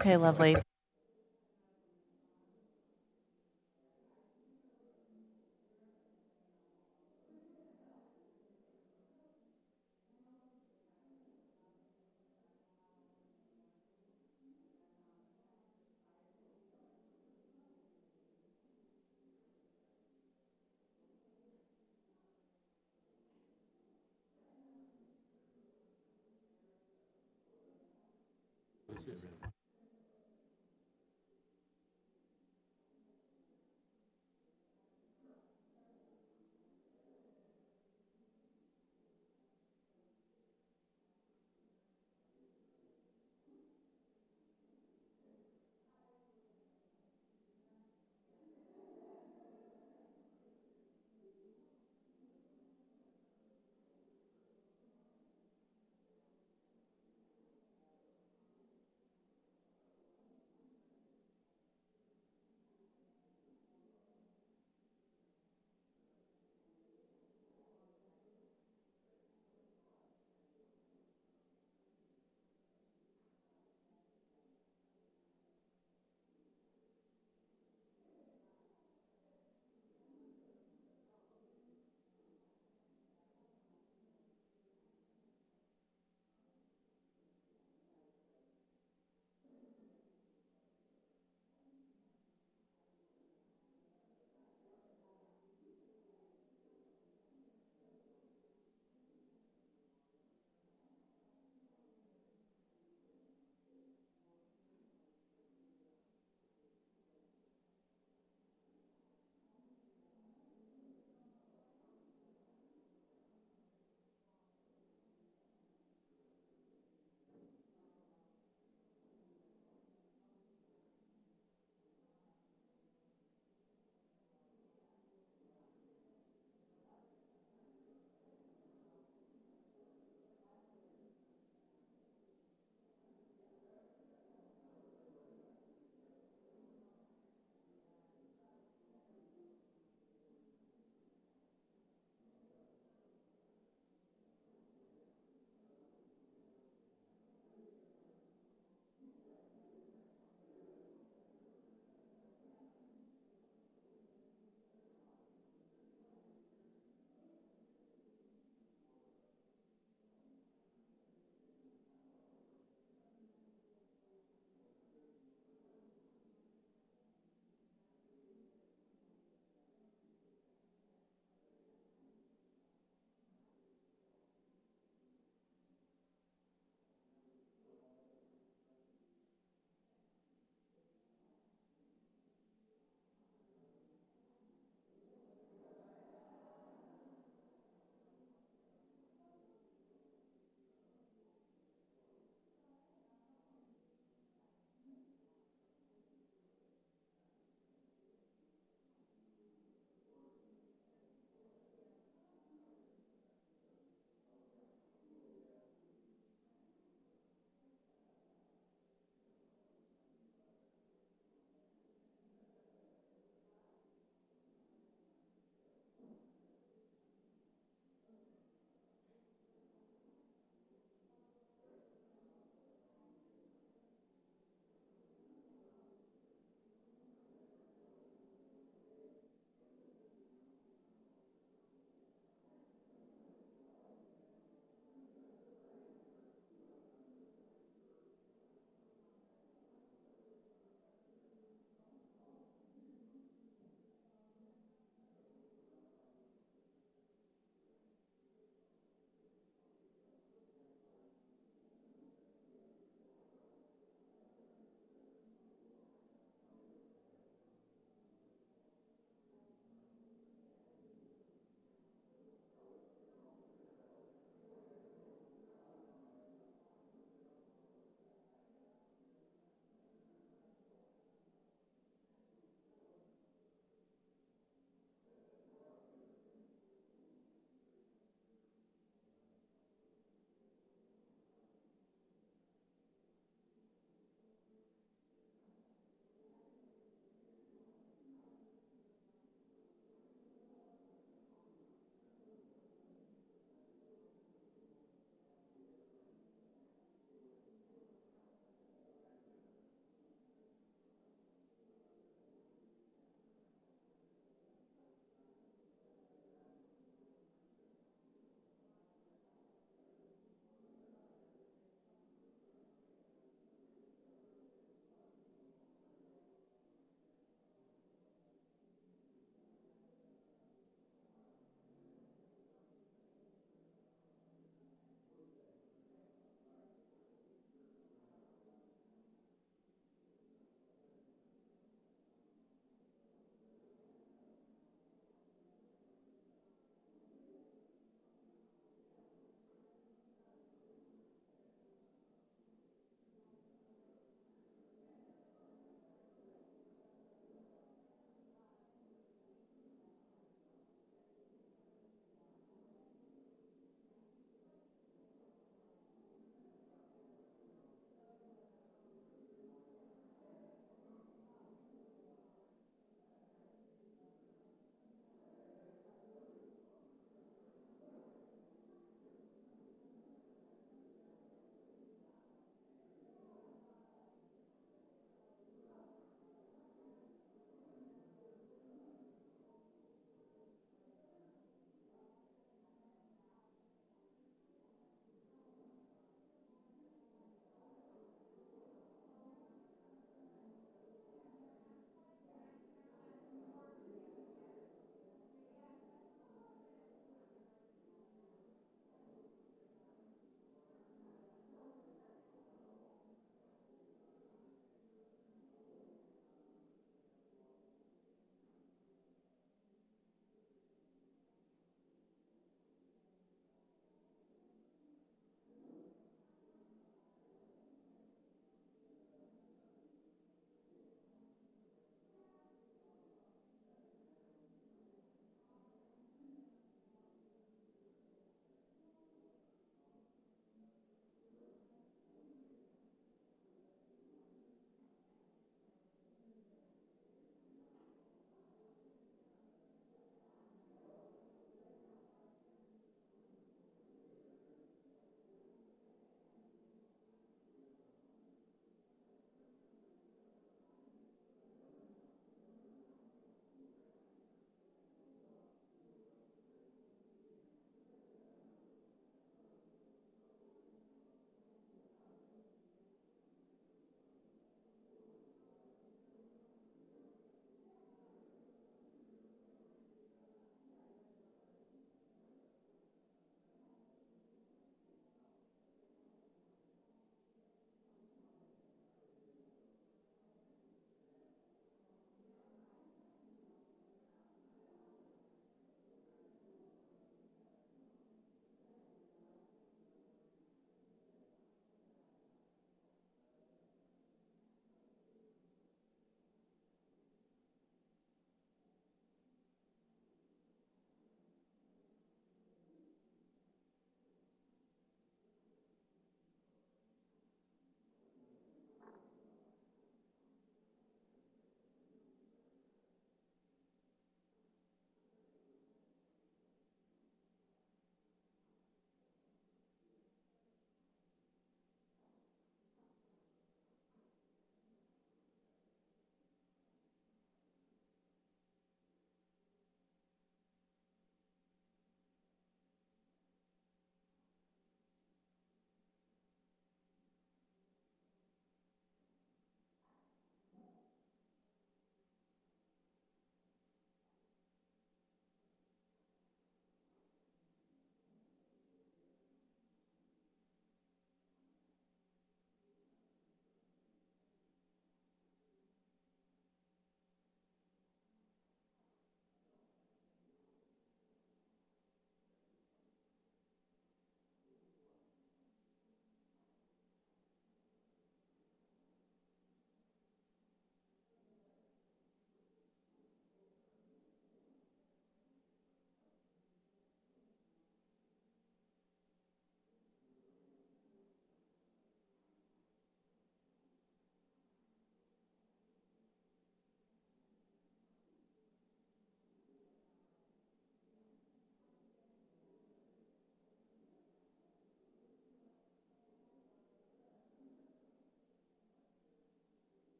Okay, lovely.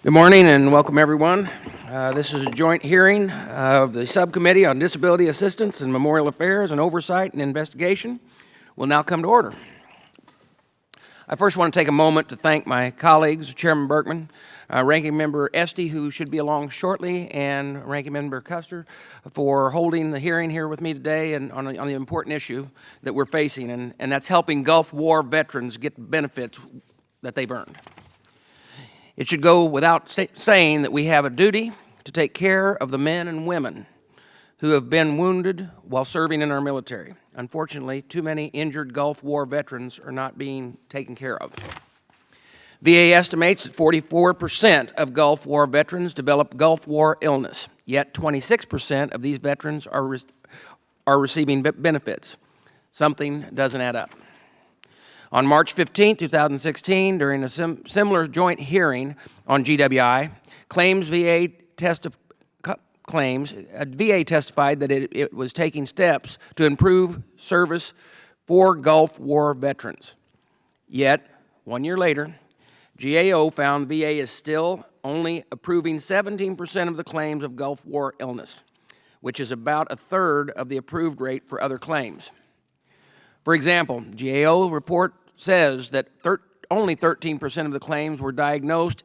Good morning and welcome everyone. This is a joint hearing of the Subcommittee on Disability Assistance and Memorial Affairs and Oversight and Investigation. Will now come to order. I first want to take a moment to thank my colleagues, Chairman Berkman, Ranking Member Esty, who should be along shortly, and Ranking Member Custer for holding the hearing here with me today and on the important issue that we're facing, and that's helping Gulf War veterans get the benefits that they've earned. It should go without saying that we have a duty to take care of the men and women who have been wounded while serving in our military. Unfortunately, too many injured Gulf War veterans are not being taken care of. VA estimates that 44% of Gulf War veterans develop Gulf War illness, yet 26% of these veterans are receiving benefits. Something doesn't add up. On March 15, 2016, during a similar joint hearing on GWI, VA testified that it was taking steps to improve service for Gulf War veterans. Yet, 1 year later, GAO found VA is still only approving 17% of the claims of Gulf War illness, which is about a third of the approved rate for other claims. For example, GAO report says that only 13% of the claims were diagnosed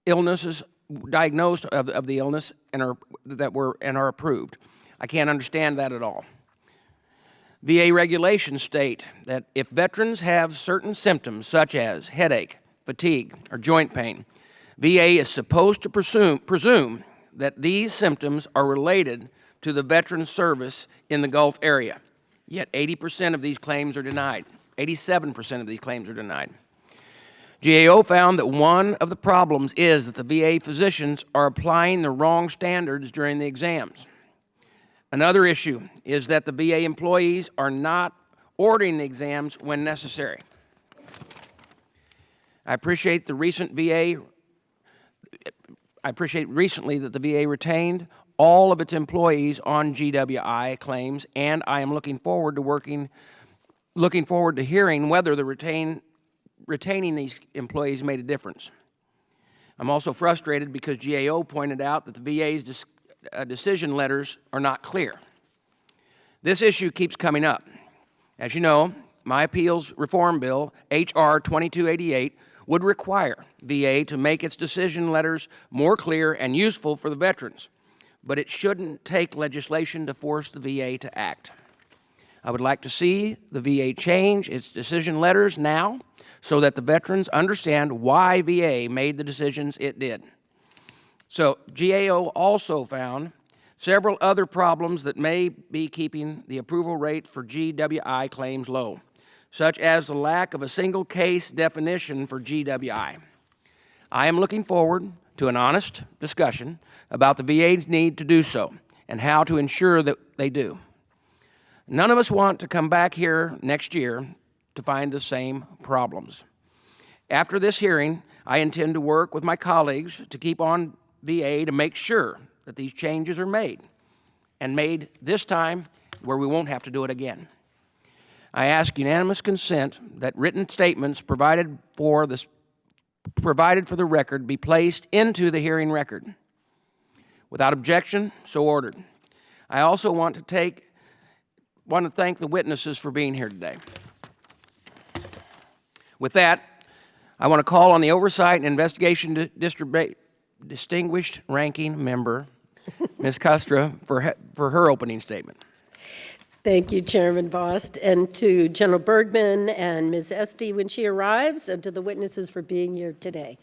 of the illness and are approved. I can't understand that at all. VA regulations state that if veterans have certain symptoms such as headache, fatigue, or joint pain, VA is supposed to presume that these symptoms are related to the veteran's service in the Gulf area. Yet 80% of these claims are denied. 87% of these claims are denied. GAO found that one of the problems is that the VA physicians are applying the wrong standards during the exams. Another issue is that the VA employees are not ordering the exams when necessary. I appreciate recently that the VA retained all of its employees on GWI claims, and I am looking forward to hearing whether the retaining these employees made a difference. I'm also frustrated because GAO pointed out that the VA's decision letters are not clear. This issue keeps coming up. As you know, my appeals reform bill, H.R. 2288, would require VA to make its decision letters more clear and useful for the veterans, but it shouldn't take legislation to force the VA to act. I would like to see the VA change its decision letters now so that the veterans understand why VA made the decisions it did. So GAO also found several other problems that may be keeping the approval rate for GWI claims low, such as the lack of a single case definition for GWI. I am looking forward to an honest discussion about the VA's need to do so and how to ensure that they do. None of us want to come back here next year to find the same problems. After this hearing, I intend to work with my colleagues to keep on VA to make sure that these changes are made, and made this time where we won't have to do it again. I ask unanimous consent that written statements provided for the record be placed into the hearing record. Without objection, so ordered. I also want to thank the witnesses for being here today. With that, I want to call on the Oversight and Investigation Distinguished Ranking Member, Ms. Castro, for her opening statement. Thank you, Chairman Bost, and to General Bergman and Ms. Esty when she arrives, and to the witnesses for being here today.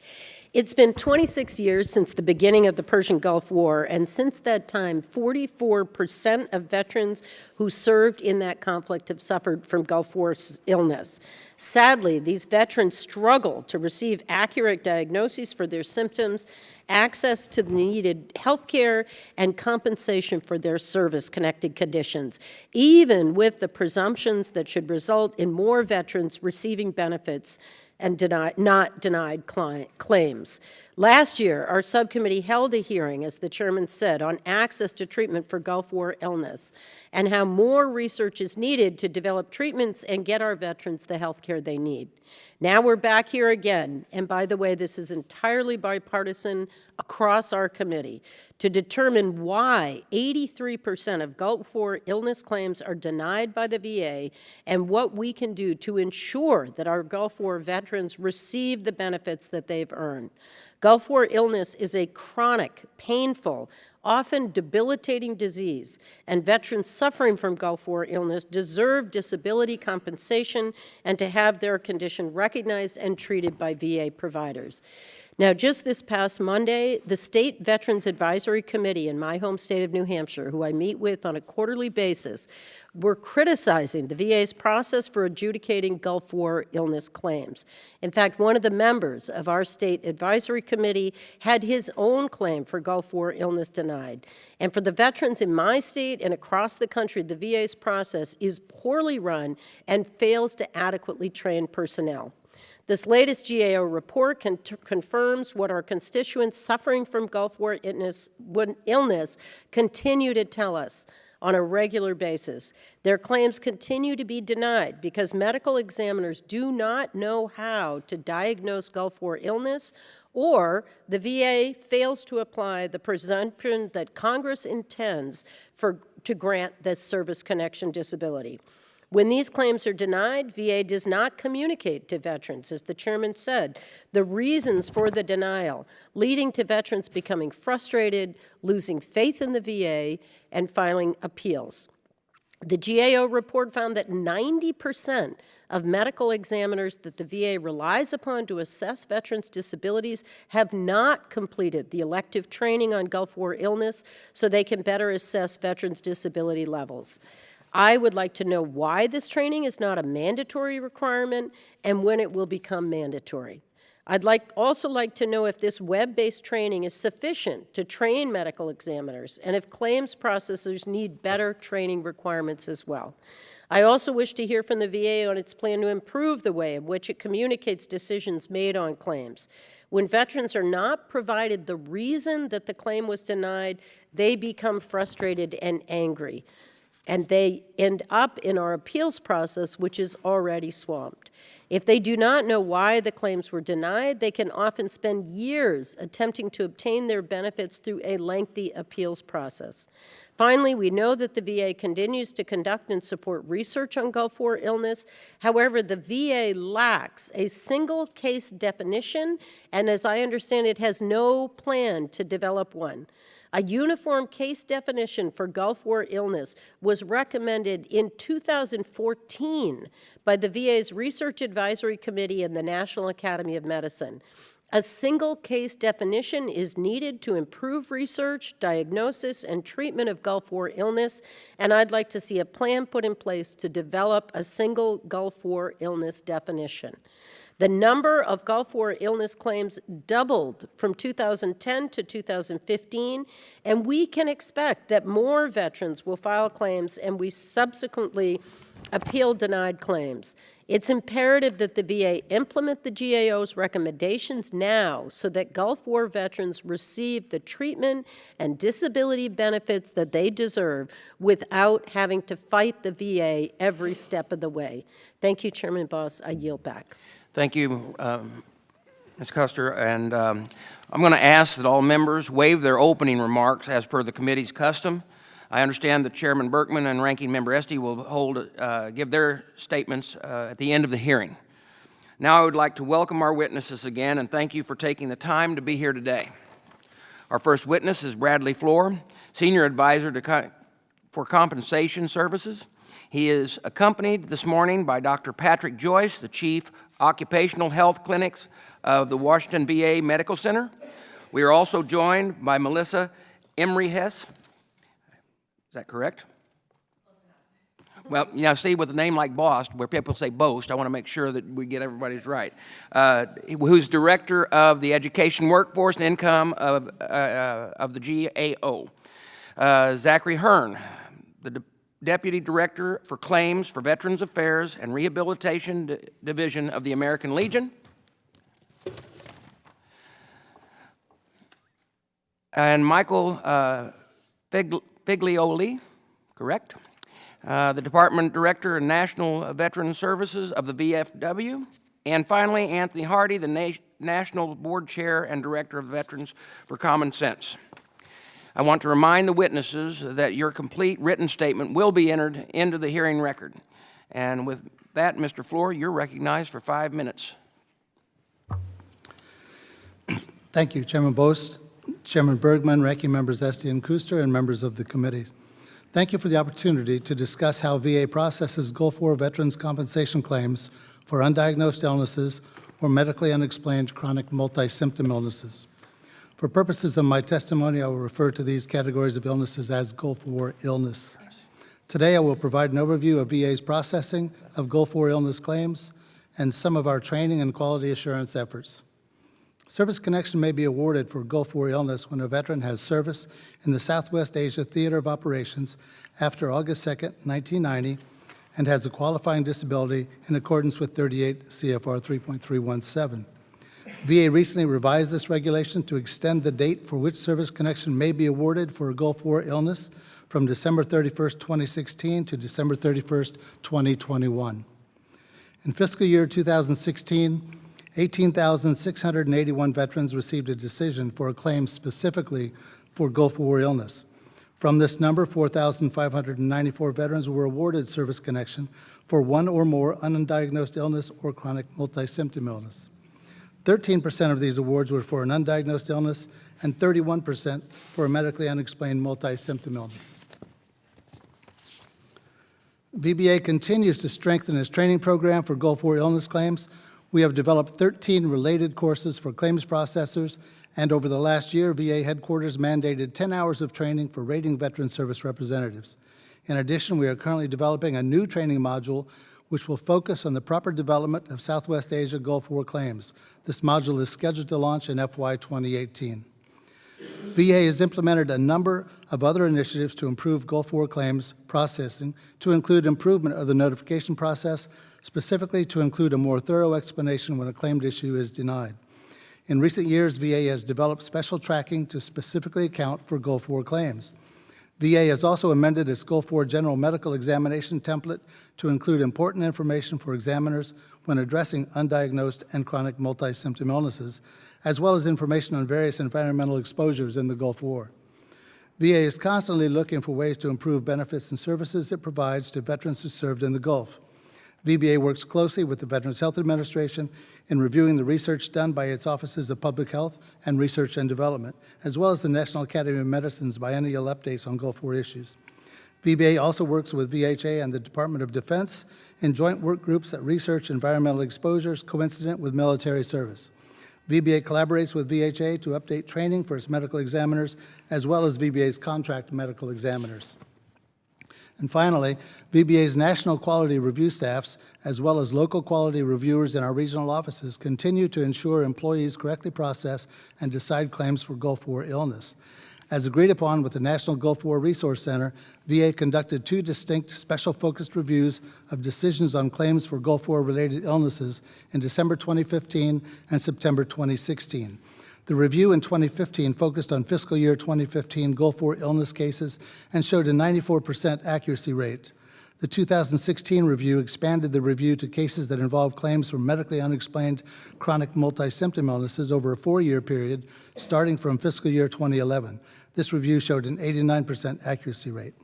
It's been 26 years since the beginning of the Persian Gulf War, and since that time, 44% of veterans who served in that conflict have suffered from Gulf War illness. Sadly, these veterans struggle to receive accurate diagnoses for their symptoms, access to the needed health care, and compensation for their service-connected conditions, even with the presumptions that should result in more veterans receiving benefits and not denied claims. Last year, our subcommittee held a hearing, as the chairman said, on access to treatment for Gulf War illness and how more research is needed to develop treatments and get our veterans the health care they need. Now we're back here again, and by the way, this is entirely bipartisan across our committee, to determine why 83% of Gulf War illness claims are denied by the VA and what we can do to ensure that our Gulf War veterans receive the benefits that they've earned. Gulf War illness is a chronic, painful, often debilitating disease, and veterans suffering from Gulf War illness deserve disability compensation and to have their condition recognized and treated by VA providers. Now, just this past Monday, the State Veterans Advisory Committee in my home state of New Hampshire, who I meet with on a quarterly basis, were criticizing the VA's process for adjudicating Gulf War illness claims. In fact, one of the members of our State Advisory Committee had his own claim for Gulf War illness denied. And for the veterans in my state and across the country, the VA's process is poorly run and fails to adequately train personnel. This latest GAO report confirms what our constituents suffering from Gulf War illness continue to tell us on a regular basis. Their claims continue to be denied because medical examiners do not know how to diagnose Gulf War illness, or the VA fails to apply the presumption that Congress intends to grant this service connection disability. When these claims are denied, VA does not communicate to veterans, as the chairman said, the reasons for the denial, leading to veterans becoming frustrated, losing faith in the VA, and filing appeals. The GAO report found that 90% of medical examiners that the VA relies upon to assess veterans' disabilities have not completed the elective training on Gulf War illness so they can better assess veterans' disability levels. I would like to know why this training is not a mandatory requirement and when it will become mandatory. I'd also like to know if this web-based training is sufficient to train medical examiners and if claims processors need better training requirements as well. I also wish to hear from the VA on its plan to improve the way in which it communicates decisions made on claims. When veterans are not provided the reason that the claim was denied, they become frustrated and angry, and they end up in our appeals process, which is already swamped. If they do not know why the claims were denied, they can often spend years attempting to obtain their benefits through a lengthy appeals process. Finally, we know that the VA continues to conduct and support research on Gulf War illness. However, the VA lacks a single case definition, and as I understand it, has no plan to develop one. A uniform case definition for Gulf War illness was recommended in 2014 by the VA's Research Advisory Committee and the National Academy of Medicine. A single case definition is needed to improve research, diagnosis, and treatment of Gulf War illness, and I'd like to see a plan put in place to develop a single Gulf War illness definition. The number of Gulf War illness claims doubled from 2010 to 2015, and we can expect that more veterans will file claims and we subsequently appeal denied claims. It's imperative that the VA implement the GAO's recommendations now so that Gulf War veterans receive the treatment and disability benefits that they deserve without having to fight the VA every step of the way. Thank you, Chairman Boss. I yield back. Thank you, Ms. Custer. And I'm going to ask that all members waive their opening remarks as per the committee's custom. I understand that Chairman Berkman and Ranking Member Esty will give their statements at the end of the hearing. Now I would like to welcome our witnesses again and thank you for taking the time to be here today. Our first witness is Bradley Floor, Senior Advisor for Compensation Services. He is accompanied this morning by Dr. Patrick Joyce, the Chief Occupational Health Clinics of the Washington VA Medical Center. We are also joined by Melissa Emery-Hess. Is that correct? Well, see, with a name like Bost, where people say Boast, I want to make sure that we get everybody's right, who's Director of the Education Workforce and Income of the GAO. Zachary Hearn, the Deputy Director for Claims for Veterans Affairs and Rehabilitation Division of the American Legion. and Michael Figlioli, correct? The Department Director and National Veteran Services of the VFW. And finally, Anthony Hardy, the National Board Chair and Director of Veterans for Common Sense. I want to remind the witnesses that your complete written statement will be entered into the hearing record. And with that, Mr. Floor, you're recognized for 5 minutes. Thank you, Chairman Bost, Chairman Bergman, Ranking Members Esty and Kuster, and members of the committee. Thank you for the opportunity to discuss how VA processes Gulf War veterans' compensation claims for undiagnosed illnesses or medically unexplained chronic multi-symptom illnesses. For purposes of my testimony, I will refer to these categories of illnesses as Gulf War illness. Today, I will provide an overview of VA's processing of Gulf War illness claims and some of our training and quality assurance efforts. Service connection may be awarded for Gulf War illness when a veteran has service in the Southwest Asia Theater of Operations after August 2, 1990, and has a qualifying disability in accordance with 38 CFR 3.317. VA recently revised this regulation to extend the date for which service connection may be awarded for a Gulf War illness from December 31st, 2016 to December 31st, 2021. In fiscal year 2016, 18,681 veterans received a decision for a claim specifically for Gulf War illness. From this number, 4,594 veterans were awarded service connection for one or more undiagnosed illness or chronic multi-symptom illness. 13% of these awards were for an undiagnosed illness and 31% for a medically unexplained multi-symptom illness. VBA continues to strengthen its training program for Gulf War illness claims. We have developed 13 related courses for claims processors, and over the last year, VA headquarters mandated 10 hours of training for rating veteran service representatives. In addition, we are currently developing a new training module which will focus on the proper development of Southwest Asia Gulf War claims. This module is scheduled to launch in FY 2018. VA has implemented a number of other initiatives to improve Gulf War claims processing, to include improvement of the notification process, specifically to include a more thorough explanation when a claimed issue is denied. In recent years, VA has developed special tracking to specifically account for Gulf War claims. VA has also amended its Gulf War General Medical Examination template to include important information for examiners when addressing undiagnosed and chronic multi-symptom illnesses, as well as information on various environmental exposures in the Gulf War. VA is constantly looking for ways to improve benefits and services it provides to veterans who served in the Gulf. VBA works closely with the Veterans Health Administration in reviewing the research done by its Offices of Public Health and Research and Development, as well as the National Academy of Medicine's biennial updates on Gulf War issues. VBA also works with VHA and the Department of Defense in joint work groups that research environmental exposures coincident with military service. VBA collaborates with VHA to update training for its medical examiners, as well as VBA's contract medical examiners. And finally, VBA's national quality review staffs, as well as local quality reviewers in our regional offices, continue to ensure employees correctly process and decide claims for Gulf War illness. As agreed upon with the National Gulf War Resource Center, VA conducted 2 distinct special focused reviews of decisions on claims for Gulf War-related illnesses in December 2015 and September 2016. The review in 2015 focused on fiscal year 2015 Gulf War illness cases and showed a 94% accuracy rate. The 2016 review expanded the review to cases that involve claims for medically unexplained chronic multi-symptom illnesses over a 4-year period, starting from fiscal year 2011. This review showed an 89% accuracy rate.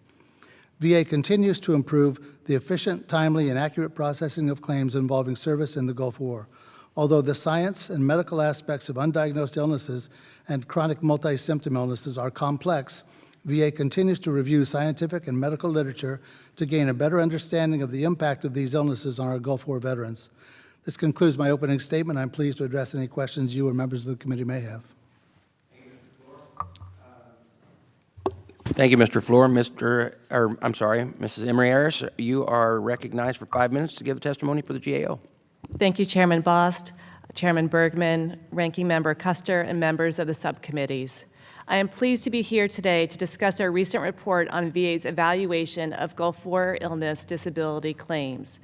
VA continues to improve the efficient, timely, and accurate processing of claims involving service in the Gulf War. Although the science and medical aspects of undiagnosed illnesses and chronic multi-symptom illnesses are complex, VA continues to review scientific and medical literature to gain a better understanding of the impact of these illnesses on our Gulf War veterans. This concludes my opening statement. I'm pleased to address any questions you or members of the committee may have. Thank you, Mr. Floor. Mrs. Emery-Harris, you are recognized for 5 minutes to give testimony for the GAO. Thank you, Chairman Bost, Chairman Bergman, Ranking Member Kuster, and members of the subcommittees. I am pleased to be here today to discuss our recent report on VA's evaluation of Gulf War illness disability claims.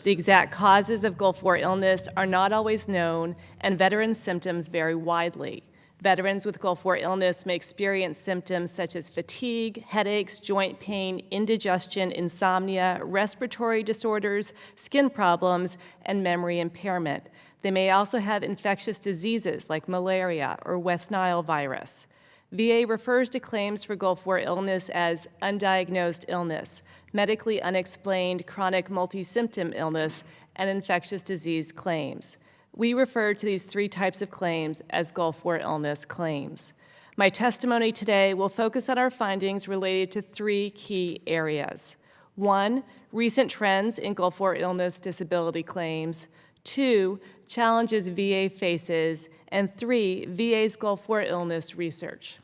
The exact causes of Gulf War illness are not always known, and veteran symptoms vary widely. Veterans with Gulf War illness may experience symptoms such as fatigue, headaches, joint pain, indigestion, insomnia, respiratory disorders, skin problems, and memory impairment. They may also have infectious diseases like malaria or West Nile virus. VA refers to claims for Gulf War illness as undiagnosed illness, medically unexplained chronic multi-symptom illness, and infectious disease claims. We refer to these three types of claims as Gulf War illness claims. My testimony today will focus on our findings related to three key areas. 1, recent trends in Gulf War illness disability claims. 2, challenges VA faces. And 3, VA's Gulf War illness research.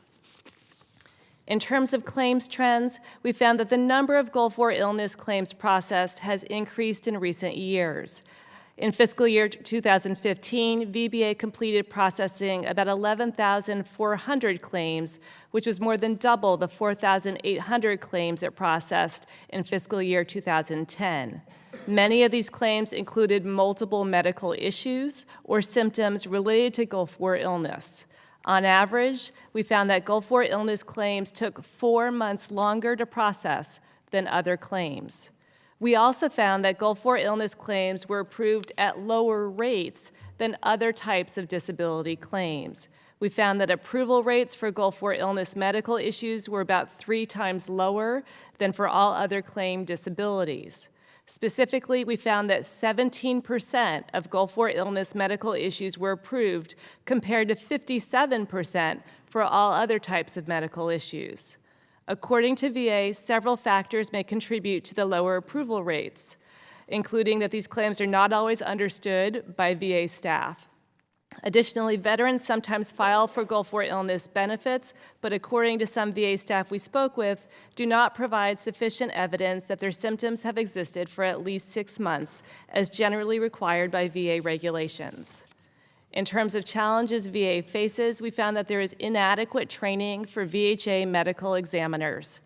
In terms of claims trends, we found that the number of Gulf War illness claims processed has increased in recent years. In fiscal year 2015, VBA completed processing about 11,400 claims, which was more than double the 4,800 claims it processed in fiscal year 2010. Many of these claims included multiple medical issues or symptoms related to Gulf War illness. On average, we found that Gulf War illness claims took 4 months longer to process than other claims. We also found that Gulf War illness claims were approved at lower rates than other types of disability claims. We found that approval rates for Gulf War illness medical issues were about 3 times lower than for all other claimed disabilities. Specifically, we found that 17% of Gulf War illness medical issues were approved, compared to 57% for all other types of medical issues. According to VA, several factors may contribute to the lower approval rates, including that these claims are not always understood by VA staff. Additionally, veterans sometimes file for Gulf War illness benefits, but according to some VA staff we spoke with, do not provide sufficient evidence that their symptoms have existed for at least 6 months, as generally required by VA regulations. In terms of challenges VA faces, we found that there is inadequate training for VHA medical examiners.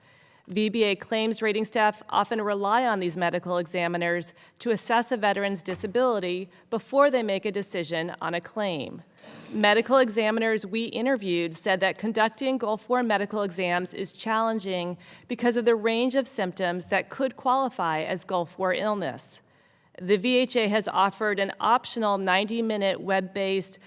VBA claims rating staff often rely on these medical examiners to assess a veteran's disability before they make a decision on a claim. Medical examiners we interviewed said that conducting Gulf War medical exams is challenging because of the range of symptoms that could qualify as Gulf War illness. The VHA has offered an optional 90-minute web-based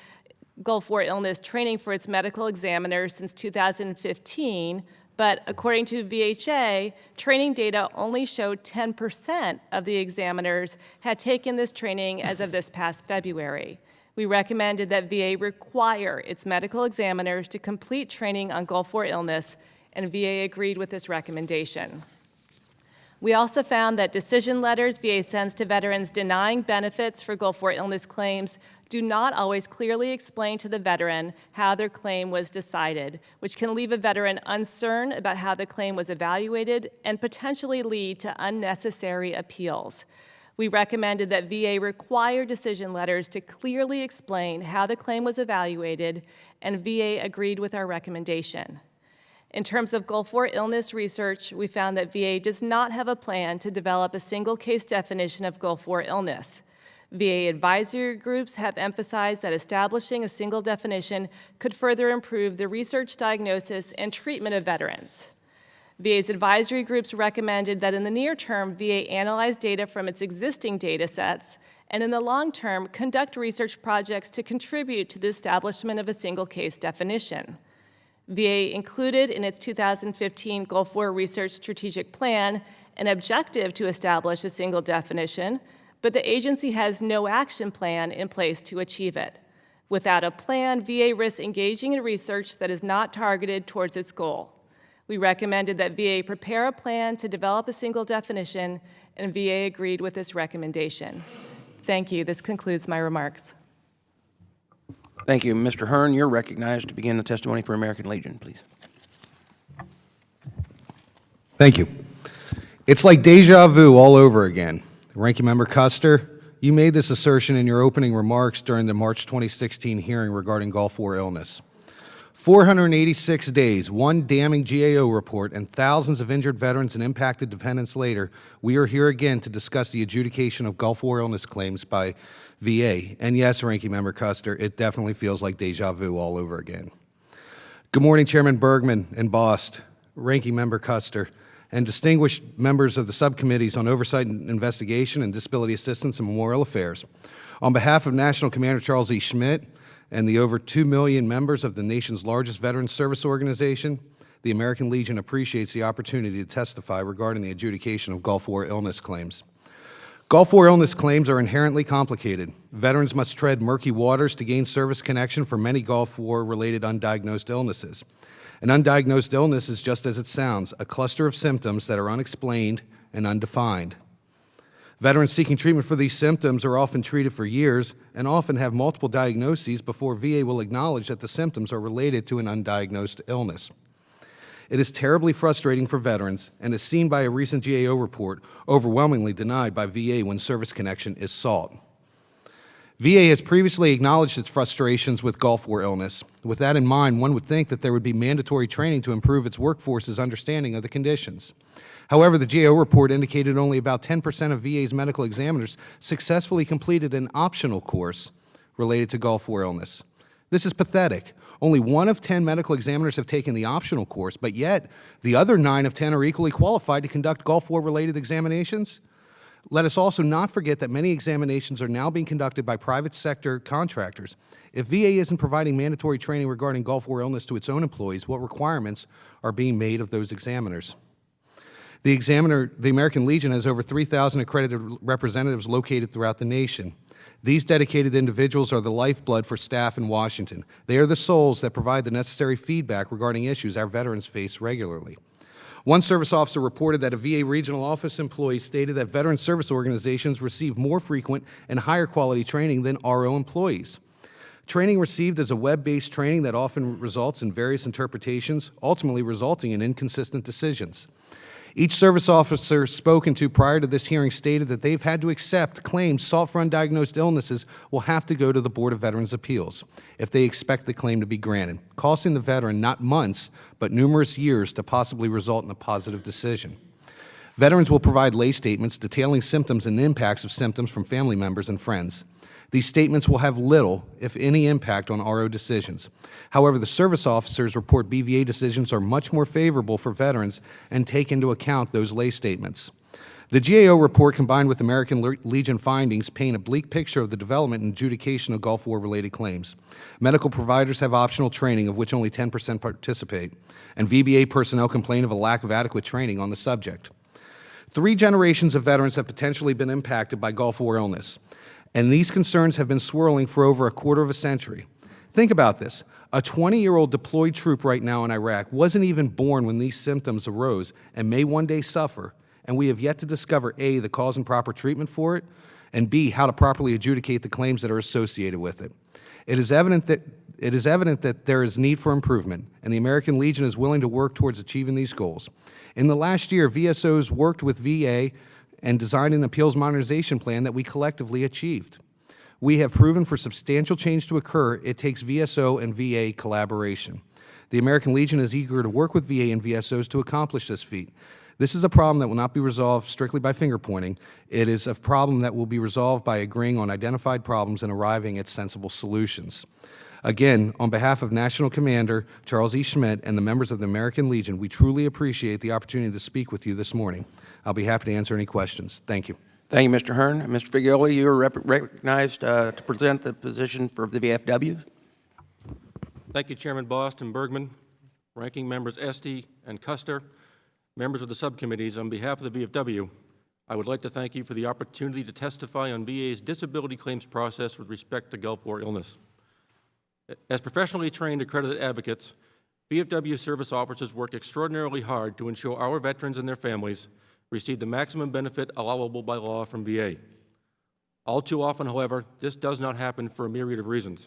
Gulf War illness training for its medical examiners since 2015, but according to VHA, training data only showed 10% of the examiners had taken this training as of this past February. We recommended that VA require its medical examiners to complete training on Gulf War illness, and VA agreed with this recommendation. We also found that decision letters VA sends to veterans denying benefits for Gulf War illness claims do not always clearly explain to the veteran how their claim was decided, which can leave a veteran uncertain about how the claim was evaluated and potentially lead to unnecessary appeals. We recommended that VA require decision letters to clearly explain how the claim was evaluated, and VA agreed with our recommendation. In terms of Gulf War illness research, we found that VA does not have a plan to develop a single case definition of Gulf War illness. VA advisory groups have emphasized that establishing a single definition could further improve the research, diagnosis, and treatment of veterans. VA's advisory groups recommended that in the near term, VA analyze data from its existing data sets, and in the long term, conduct research projects to contribute to the establishment of a single case definition. VA included in its 2015 Gulf War Research Strategic Plan an objective to establish a single definition, but the agency has no action plan in place to achieve it. Without a plan, VA risks engaging in research that is not targeted towards its goal. We recommended that VA prepare a plan to develop a single definition, and VA agreed with this recommendation. Thank you. This concludes my remarks. Thank you. Mr. Hearn, you're recognized to begin the testimony for American Legion, please. Thank you. It's like deja vu all over again. Ranking Member Custer, you made this assertion in your opening remarks during the March 2016 hearing regarding Gulf War illness. 486 days, one damning GAO report, and thousands of injured veterans and impacted dependents later, we are here again to discuss the adjudication of Gulf War illness claims by VA. And yes, Ranking Member Custer, it definitely feels like deja vu all over again. Good morning, Chairman Bergman and Bost, Ranking Member Custer, and distinguished members of the subcommittees on Oversight and Investigation and Disability Assistance and Memorial Affairs. On behalf of National Commander Charles E. Schmidt and the over 2 million members of the nation's largest veteran service organization, the American Legion appreciates the opportunity to testify regarding the adjudication of Gulf War illness claims. Gulf War illness claims are inherently complicated. Veterans must tread murky waters to gain service connection for many Gulf War-related undiagnosed illnesses. An undiagnosed illness is just as it sounds, a cluster of symptoms that are unexplained and undefined. Veterans seeking treatment for these symptoms are often treated for years and often have multiple diagnoses before VA will acknowledge that the symptoms are related to an undiagnosed illness. It is terribly frustrating for veterans and is seen by a recent GAO report overwhelmingly denied by VA when service connection is sought. VA has previously acknowledged its frustrations with Gulf War illness. With that in mind, one would think that there would be mandatory training to improve its workforce's understanding of the conditions. However, the GAO report indicated only about 10% of VA's medical examiners successfully completed an optional course related to Gulf War illness. This is pathetic. Only 1 of 10 medical examiners have taken the optional course, but yet the other 9 of 10 are equally qualified to conduct Gulf War-related examinations. Let us also not forget that many examinations are now being conducted by private sector contractors. If VA isn't providing mandatory training regarding Gulf War illness to its own employees, what requirements are being made of those examiners? The American Legion has over 3,000 accredited representatives located throughout the nation. These dedicated individuals are the lifeblood for staff in Washington. They are the souls that provide the necessary feedback regarding issues our veterans face regularly. One service officer reported that a VA regional office employee stated that veteran service organizations receive more frequent and higher quality training than RO employees. Training received is a web-based training that often results in various interpretations, ultimately resulting in inconsistent decisions. Each service officer spoken to prior to this hearing stated that they've had to accept claims sought for undiagnosed illnesses will have to go to the Board of Veterans' Appeals if they expect the claim to be granted, costing the veteran not months, but numerous years to possibly result in a positive decision. Veterans will provide lay statements detailing symptoms and impacts of symptoms from family members and friends. These statements will have little, if any, impact on RO decisions. However, the service officers report BVA decisions are much more favorable for veterans and take into account those lay statements. The GAO report combined with American Legion findings paint a bleak picture of the development and adjudication of Gulf War-related claims. Medical providers have optional training, of which only 10% participate, and VBA personnel complain of a lack of adequate training on the subject. 3 generations of veterans have potentially been impacted by Gulf War illness, and these concerns have been swirling for over a quarter of a century. Think about this. A 20-year-old deployed troop right now in Iraq wasn't even born when these symptoms arose and may one day suffer, and we have yet to discover A, the cause and proper treatment for it, and B, how to properly adjudicate the claims that are associated with it. It is evident that there is need for improvement, and the American Legion is willing to work towards achieving these goals. In the last year, VSOs worked with VA and designed an appeals modernization plan that we collectively achieved. We have proven for substantial change to occur, it takes VSO and VA collaboration. The American Legion is eager to work with VA and VSOs to accomplish this feat. This is a problem that will not be resolved strictly by finger pointing. It is a problem that will be resolved by agreeing on identified problems and arriving at sensible solutions. Again, on behalf of National Commander Charles E. Schmidt and the members of the American Legion, we truly appreciate the opportunity to speak with you this morning. I'll be happy to answer any questions. Thank you. Thank you, Mr. Hearn. Mr. Figlioli, you are recognized to present the position for the VFW. Thank you, Chairman Bost and Bergman, Ranking Members Esty and Custer, members of the subcommittees. On behalf of the VFW, I would like to thank you for the opportunity to testify on VA's disability claims process with respect to Gulf War illness. As professionally trained accredited advocates, VFW service officers work extraordinarily hard to ensure our veterans and their families receive the maximum benefit allowable by law from VA. All too often, however, this does not happen for a myriad of reasons.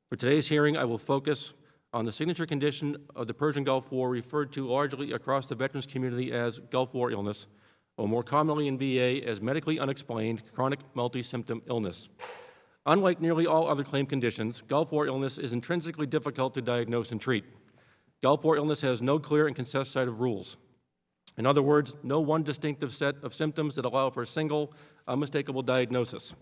For today's hearing, I will focus on the signature condition of the Persian Gulf War, referred to largely across the veterans community as Gulf War illness, or more commonly in VA as medically unexplained chronic multi-symptom illness. Unlike nearly all other claim conditions, Gulf War illness is intrinsically difficult to diagnose and treat. Gulf War illness has no clear and concise set of rules. In other words, no one distinctive set of symptoms that allow for a single, unmistakable diagnosis.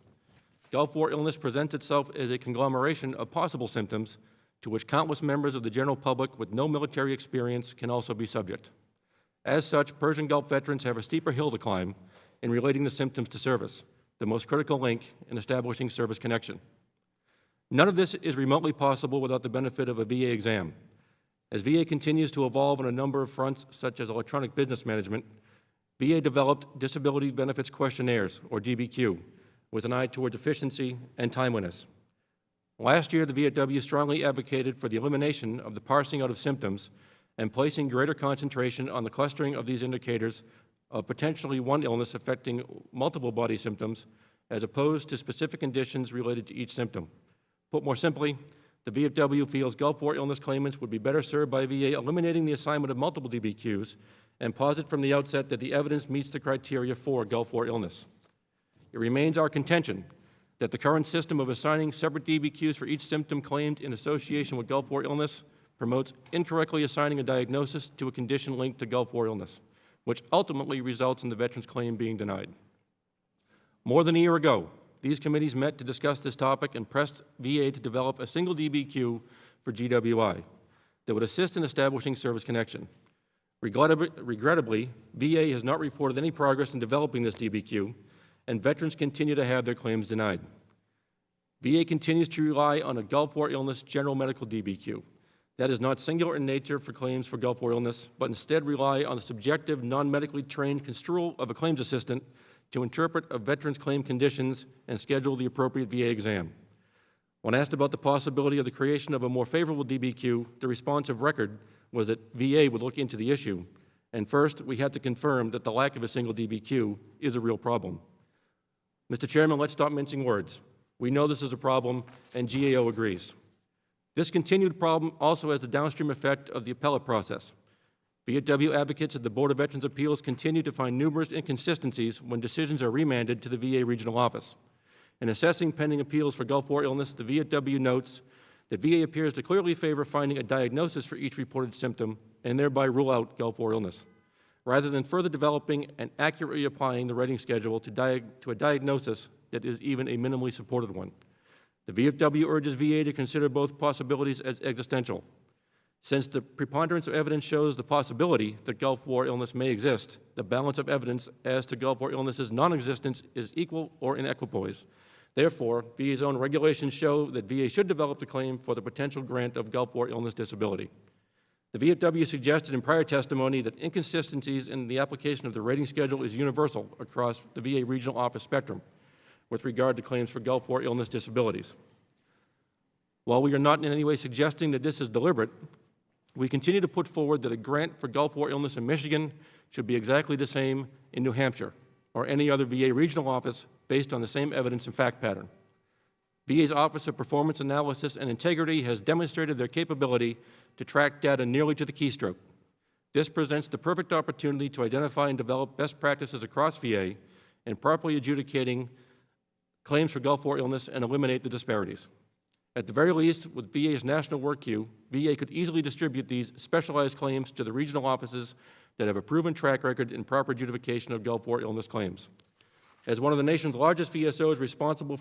Gulf War illness presents itself as a conglomeration of possible symptoms to which countless members of the general public with no military experience can also be subject. As such, Persian Gulf veterans have a steeper hill to climb in relating the symptoms to service, the most critical link in establishing service connection. None of this is remotely possible without the benefit of a VA exam. As VA continues to evolve on a number of fronts, such as electronic business management, VA developed Disability Benefits Questionnaires, or DBQ, with an eye towards efficiency and timeliness. Last year, the VFW strongly advocated for the elimination of the parsing out of symptoms and placing greater concentration on the clustering of these indicators of potentially one illness affecting multiple body symptoms, as opposed to specific conditions related to each symptom. Put more simply, the VFW feels Gulf War illness claimants would be better served by VA eliminating the assignment of multiple DBQs and posit from the outset that the evidence meets the criteria for Gulf War illness. It remains our contention that the current system of assigning separate DBQs for each symptom claimed in association with Gulf War illness promotes incorrectly assigning a diagnosis to a condition linked to Gulf War illness, which ultimately results in the veteran's claim being denied. More than a year ago, these committees met to discuss this topic and pressed VA to develop a single DBQ for GWI that would assist in establishing service connection. Regrettably, VA has not reported any progress in developing this DBQ, and veterans continue to have their claims denied. VA continues to rely on a Gulf War illness general medical DBQ that is not singular in nature for claims for Gulf War illness, but instead rely on the subjective, non-medically trained construal of a claims assistant to interpret a veteran's claim conditions and schedule the appropriate VA exam. When asked about the possibility of the creation of a more favorable DBQ, the response of record was that VA would look into the issue, and first, we had to confirm that the lack of a single DBQ is a real problem. Mr. Chairman, let's stop mincing words. We know this is a problem, and GAO agrees. This continued problem also has the downstream effect of the appellate process. VFW advocates at the Board of Veterans' Appeals continue to find numerous inconsistencies when decisions are remanded to the VA regional office. In assessing pending appeals for Gulf War illness, the VFW notes that VA appears to clearly favor finding a diagnosis for each reported symptom and thereby rule out Gulf War illness, rather than further developing and accurately applying the rating schedule to a diagnosis that is even a minimally supported one. The VFW urges VA to consider both possibilities as existential. Since the preponderance of evidence shows the possibility that Gulf War illness may exist, the balance of evidence as to Gulf War illness's non-existence is equal or in equipoise. Therefore, VA's own regulations show that VA should develop the claim for the potential grant of Gulf War illness disability. The VFW suggested in prior testimony that inconsistencies in the application of the rating schedule is universal across the VA regional office spectrum with regard to claims for Gulf War illness disabilities. While we are not in any way suggesting that this is deliberate, we continue to put forward that a grant for Gulf War illness in Michigan should be exactly the same in New Hampshire or any other VA regional office based on the same evidence and fact pattern. VA's Office of Performance Analysis and Integrity has demonstrated their capability to track data nearly to the keystroke. This presents the perfect opportunity to identify and develop best practices across VA in properly adjudicating claims for Gulf War illness and eliminate the disparities. At the very least, with VA's national work queue, VA could easily distribute these specialized claims to the regional offices that have a proven track record in proper adjudication of Gulf War illness claims. As one of the nation's largest VSOs responsible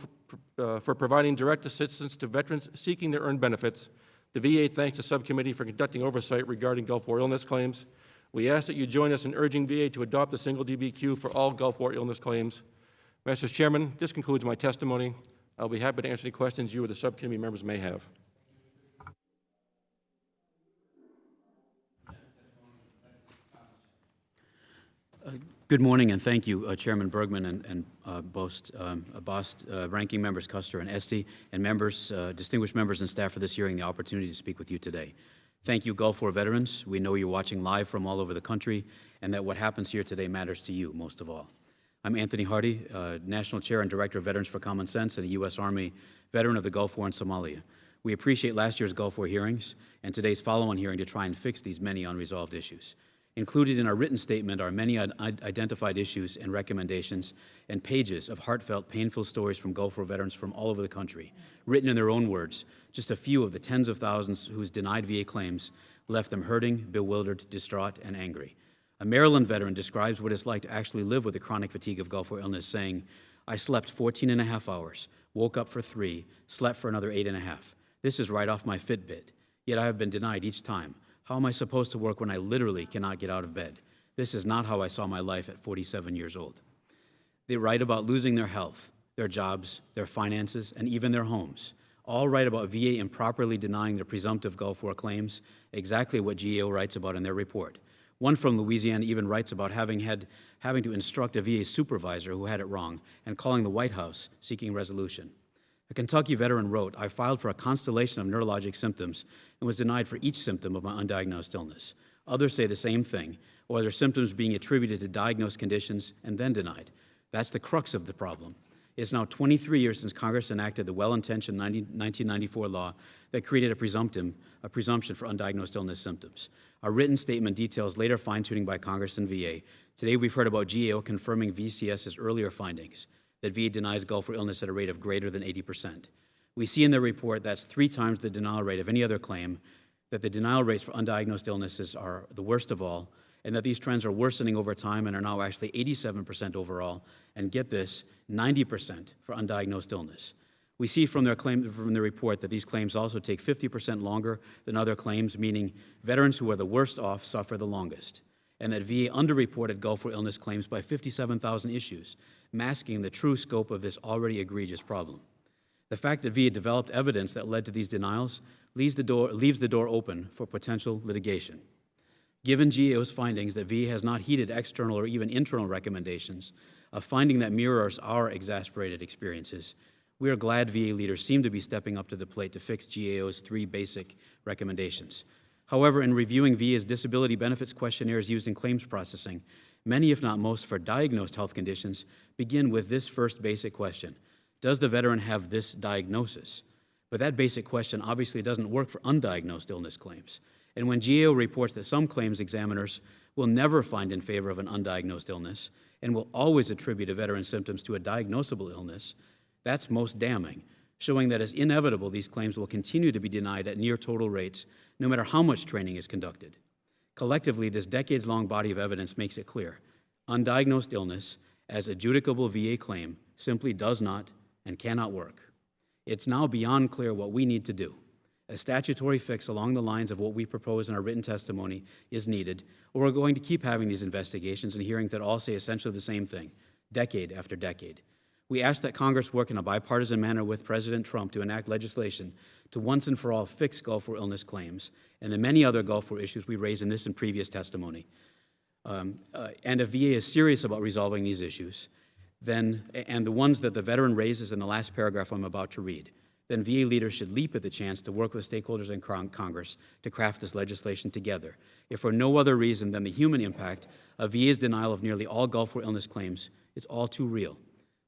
for providing direct assistance to veterans seeking their earned benefits, the VA thanks the subcommittee for conducting oversight regarding Gulf War illness claims. We ask that you join us in urging VA to adopt a single DBQ for all Gulf War illness claims. Mr. Chairman, this concludes my testimony. I'll be happy to answer any questions you or the subcommittee members may have. Good morning, and thank you, Chairman Bergman and ranking members Custer and Esty, and members, distinguished members and staff for this hearing, the opportunity to speak with you today. Thank you, Gulf War veterans. We know you're watching live from all over the country, and that what happens here today matters to you most of all. I'm Anthony Hardy, National Chair and Director of Veterans for Common Sense and a U.S. Army veteran of the Gulf War and Somalia. We appreciate last year's Gulf War hearings and today's follow-on hearing to try and fix these many unresolved issues. Included in our written statement are many identified issues and recommendations and pages of heartfelt, painful stories from Gulf War veterans from all over the country, written in their own words, just a few of the tens of thousands whose denied VA claims left them hurting, bewildered, distraught, and angry. A Maryland veteran describes what it's like to actually live with the chronic fatigue of Gulf War illness, saying, "I slept 14 and a half hours, woke up for 3, slept for another 8 and a half. This is right off my Fitbit, yet I have been denied each time. How am I supposed to work when I literally cannot get out of bed? This is not how I saw my life at 47 years old. They write about losing their health, their jobs, their finances, and even their homes. All write about VA improperly denying their presumptive Gulf War claims, exactly what GAO writes about in their report. One from Louisiana even writes about having to instruct a VA supervisor who had it wrong and calling the White House seeking resolution. A Kentucky veteran wrote, "I filed for a constellation of neurologic symptoms and was denied for each symptom of my undiagnosed illness." Others say the same thing, or their symptoms being attributed to diagnosed conditions and then denied. That's the crux of the problem. It's now 23 years since Congress enacted the well-intentioned 1994 law that created a presumption for undiagnosed illness symptoms. A written statement details later fine-tuning by Congress and VA. Today we've heard about GAO confirming VCS's earlier findings, that VA denies Gulf War illness at a rate of greater than 80%. We see in the report that's 3 times the denial rate of any other claim, that the denial rates for undiagnosed illnesses are the worst of all, and that these trends are worsening over time and are now actually 87% overall, and get this, 90% for undiagnosed illness. We see from the report that these claims also take 50% longer than other claims, meaning veterans who are the worst off suffer the longest, and that VA underreported Gulf War illness claims by 57,000 issues, masking the true scope of this already egregious problem. The fact that VA developed evidence that led to these denials leaves the door open for potential litigation. Given GAO's findings that VA has not heeded external or even internal recommendations, a finding that mirrors our exasperated experiences, we are glad VA leaders seem to be stepping up to the plate to fix GAO's 3 basic recommendations. However, in reviewing VA's disability benefits questionnaires used in claims processing, many, if not most, for diagnosed health conditions begin with this first basic question: does the veteran have this diagnosis? But that basic question obviously doesn't work for undiagnosed illness claims. And when GAO reports that some claims examiners will never find in favor of an undiagnosed illness and will always attribute a veteran's symptoms to a diagnosable illness, that's most damning, showing that it's inevitable these claims will continue to be denied at near total rates, no matter how much training is conducted. Collectively, this decades-long body of evidence makes it clear: undiagnosed illness as adjudicable VA claim simply does not and cannot work. It's now beyond clear what we need to do. A statutory fix along the lines of what we propose in our written testimony is needed, or we're going to keep having these investigations and hearings that all say essentially the same thing, decade after decade. We ask that Congress work in a bipartisan manner with President Trump to enact legislation to once and for all fix Gulf War illness claims and the many other Gulf War issues we raised in this and previous testimony. And if VA is serious about resolving these issues, then, and the ones that the veteran raises in the last paragraph I'm about to read, then VA leaders should leap at the chance to work with stakeholders in Congress to craft this legislation together, if for no other reason than the human impact of VA's denial of nearly all Gulf War illness claims is all too real.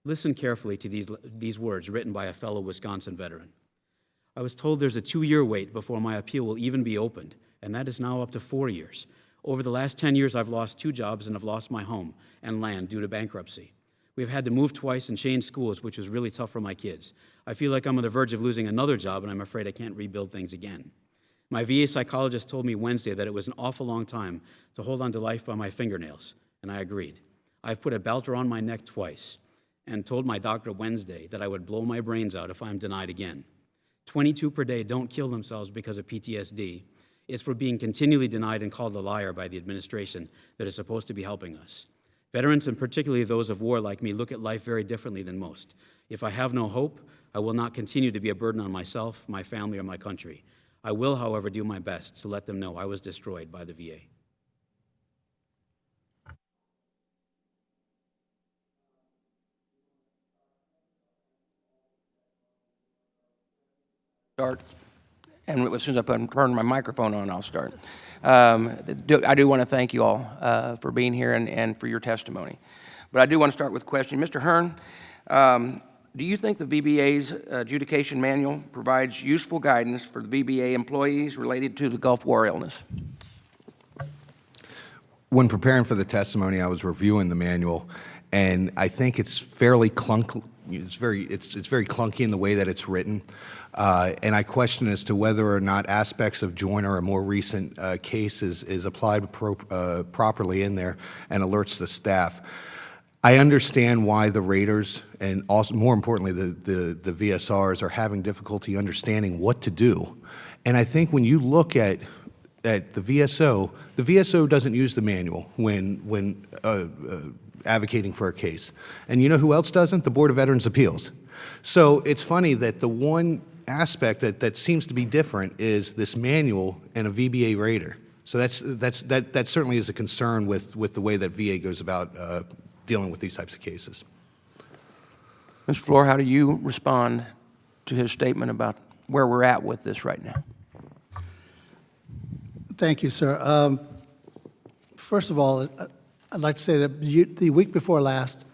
Listen carefully to these words written by a fellow Wisconsin veteran. "I was told there's a 2-year wait before my appeal will even be opened, and that is now up to 4 years. Over the last 10 years, I've lost 2 jobs and have lost my home and land due to bankruptcy. We've had to move twice and change schools, which was really tough for my kids. I feel like I'm on the verge of losing another job, and I'm afraid I can't rebuild things again. My VA psychologist told me Wednesday that it was an awful long time to hold on to life by my fingernails, and I agreed. I've put a belt around my neck twice and told my doctor Wednesday that I would blow my brains out if I'm denied again. 22 per day don't kill themselves because of PTSD. It's for being continually denied and called a liar by the administration that is supposed to be helping us. Veterans, and particularly those of war like me, look at life very differently than most. If I have no hope, I will not continue to be a burden on myself, my family, or my country. I will, however, do my best to let them know I was destroyed by the VA." Start. And as soon as I turn my microphone on, I'll start. I do want to thank you all for being here and for your testimony. But I do want to start with a question. Mr. Hearn, do you think the VBA's adjudication manual provides useful guidance for the VBA employees related to the Gulf War illness? When preparing for the testimony, I was reviewing the manual, and I think it's fairly clunky. It's very clunky in the way that it's written, and I question as to whether or not aspects of Joyner, a more recent case, is applied properly in there and alerts the staff. I understand why the raters and also, more importantly, the VSRs are having difficulty understanding what to do. And I think when you look at the VSO doesn't use the manual when advocating for a case. And you know who else doesn't? The Board of Veterans' Appeals. So it's funny that the one aspect that seems to be different is this manual and a VBA rater. So that certainly is a concern with the way that VA goes about dealing with these types of cases. Mr. Floor, how do you respond to his statement about where we're at with this right now? Thank you, sir. First of all, I'd like to say that the week before last,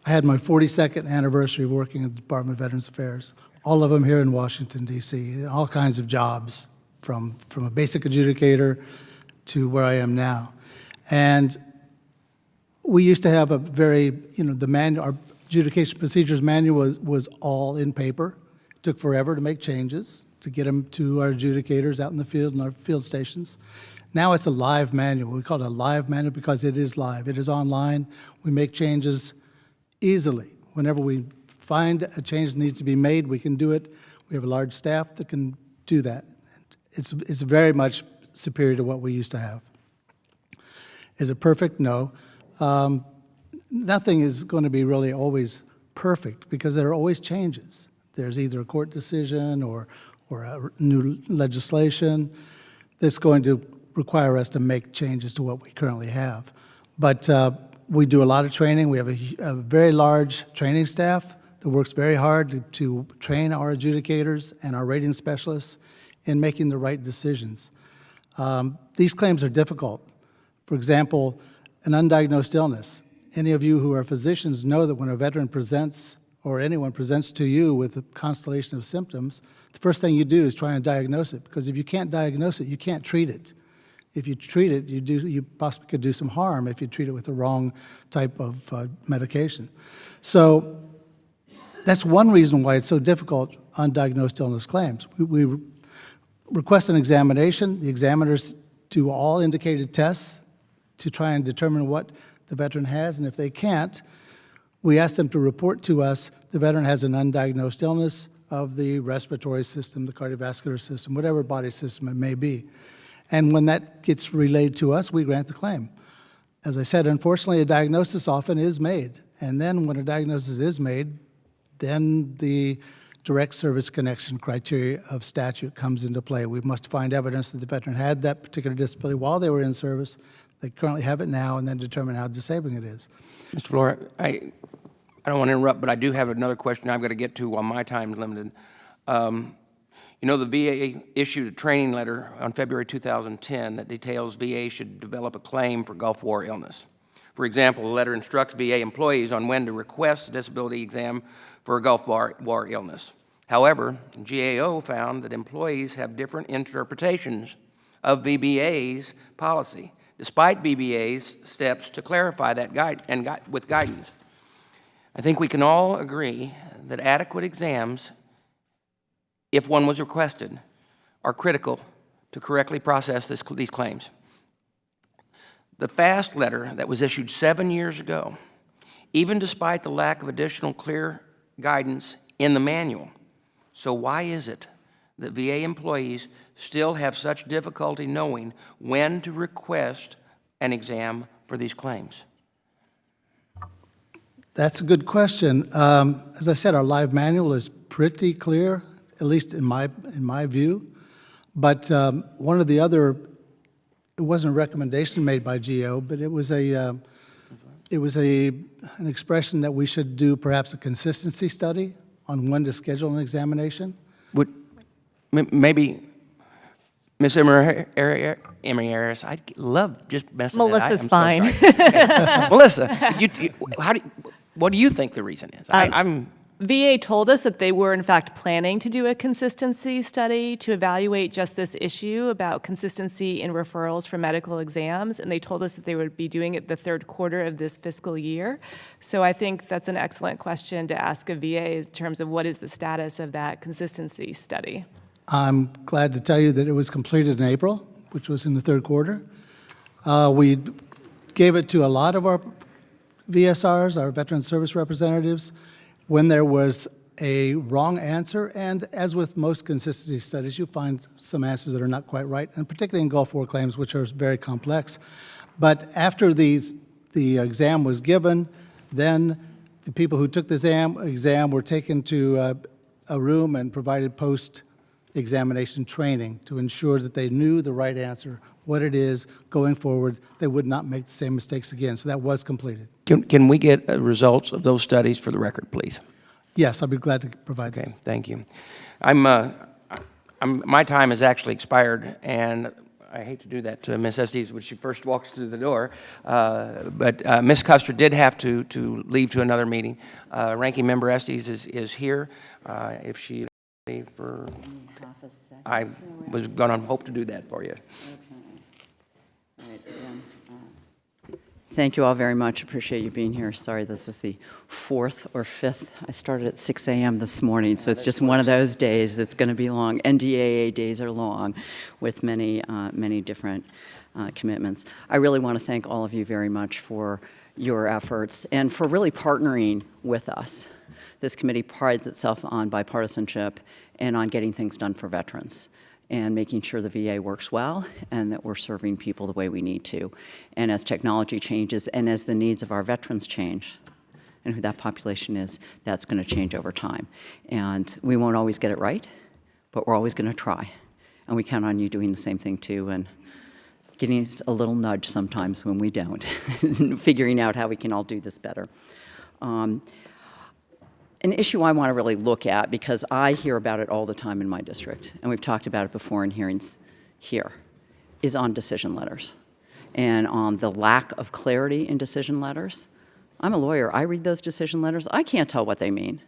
I had my 42nd anniversary working in the Department of Veterans Affairs, all of them here in Washington, D.C., all kinds of jobs, from a basic adjudicator to where I am now. And we used to have a very, our adjudication procedures manual was all in paper. It took forever to make changes, to get them to our adjudicators out in the field and our field stations. Now it's a live manual. We call it a live manual because it is live. It is online. We make changes easily. Whenever we find a change that needs to be made, we can do it. We have a large staff that can do that. It's very much superior to what we used to have. Is it perfect? No. Nothing is going to be really always perfect because there are always changes. There's either a court decision or a new legislation that's going to require us to make changes to what we currently have. But we do a lot of training. We have a very large training staff that works very hard to train our adjudicators and our rating specialists in making the right decisions. These claims are difficult. For example, an undiagnosed illness. Any of you who are physicians know that when a veteran presents or anyone presents to you with a constellation of symptoms, the first thing you do is try and diagnose it, because if you can't diagnose it, you can't treat it. If you treat it, you possibly could do some harm if you treat it with the wrong type of medication. So that's one reason why it's so difficult on undiagnosed illness claims. We request an examination. The examiners do all indicated tests to try and determine what the veteran has, and if they can't, we ask them to report to us the veteran has an undiagnosed illness of the respiratory system, the cardiovascular system, whatever body system it may be. And when that gets relayed to us, we grant the claim. As I said, unfortunately, a diagnosis often is made. And then when a diagnosis is made, then the direct service connection criteria of statute comes into play. We must find evidence that the veteran had that particular disability while they were in service. They currently have it now, and then determine how disabling it is. Mr. Floor, I don't want to interrupt, but I do have another question I've got to get to while my time is limited. You know, the VA issued a training letter on February 2010 that details VA should develop a claim for Gulf War illness. For example, the letter instructs VA employees on when to request a disability exam for a Gulf War illness. However, GAO found that employees have different interpretations of VBA's policy, despite VBA's steps to clarify that with guidance. I think we can all agree that adequate exams, if one was requested, are critical to correctly process these claims. The FAST letter that was issued 7 years ago, even despite the lack of additional clear guidance in the manual. So why is it that VA employees still have such difficulty knowing when to request an exam for these claims? That's a good question. As I said, our live manual is pretty clear, at least in my view. But one of the other, it wasn't a recommendation made by GAO, but it was an expression that we should do perhaps a consistency study on when to schedule an examination. Maybe, Ms. Emery-Harris, I'd love just messing that. Melissa's fine. Melissa, what do you think the reason is? VA told us that they were, in fact, planning to do a consistency study to evaluate just this issue about consistency in referrals for medical exams, and they told us that they would be doing it the third quarter of this fiscal year. So I think that's an excellent question to ask a VA in terms of what is the status of that consistency study. I'm glad to tell you that it was completed in April, which was in the third quarter. We gave it to a lot of our VSRs, our Veteran Service Representatives, when there was a wrong answer, and as with most consistency studies, you find some answers that are not quite right, and particularly in Gulf War claims, which are very complex. But after the exam was given, then the people who took the exam were taken to a room and provided post-examination training to ensure that they knew the right answer, what it is, going forward, they would not make the same mistakes again. So that was completed. Can we get results of those studies for the record, please? Yes, I'll be glad to provide Okay, those. thank you. My time has actually expired, and I hate to do that to Ms. Estes when she first walks through the door, but Ms. Custer did have to leave to another meeting. Ranking Member Estes is here. If she for, I was going to hope to do that for you. Thank you all very much. Appreciate you being here. Sorry, this is the 4th or 5th. I started at 6 a.m. this morning, so it's just one of those days that's going to be long. NDAA days are long with many different commitments. I really want to thank all of you very much for your efforts and for really partnering with us. This committee prides itself on bipartisanship and on getting things done for veterans and making sure the VA works well and that we're serving people the way we need to. And as technology changes and as the needs of our veterans change, and who that population is, that's going to change over time. And we won't always get it right, but we're always going to try. And we count on you doing the same thing too, and getting us a little nudge sometimes when we don't, figuring out how we can all do this better. An issue I want to really look at, because I hear about it all the time in my district, and we've talked about it before in hearings here, is on decision letters and on the lack of clarity in decision letters. I'm a lawyer. I read those decision letters. I can't tell what they mean.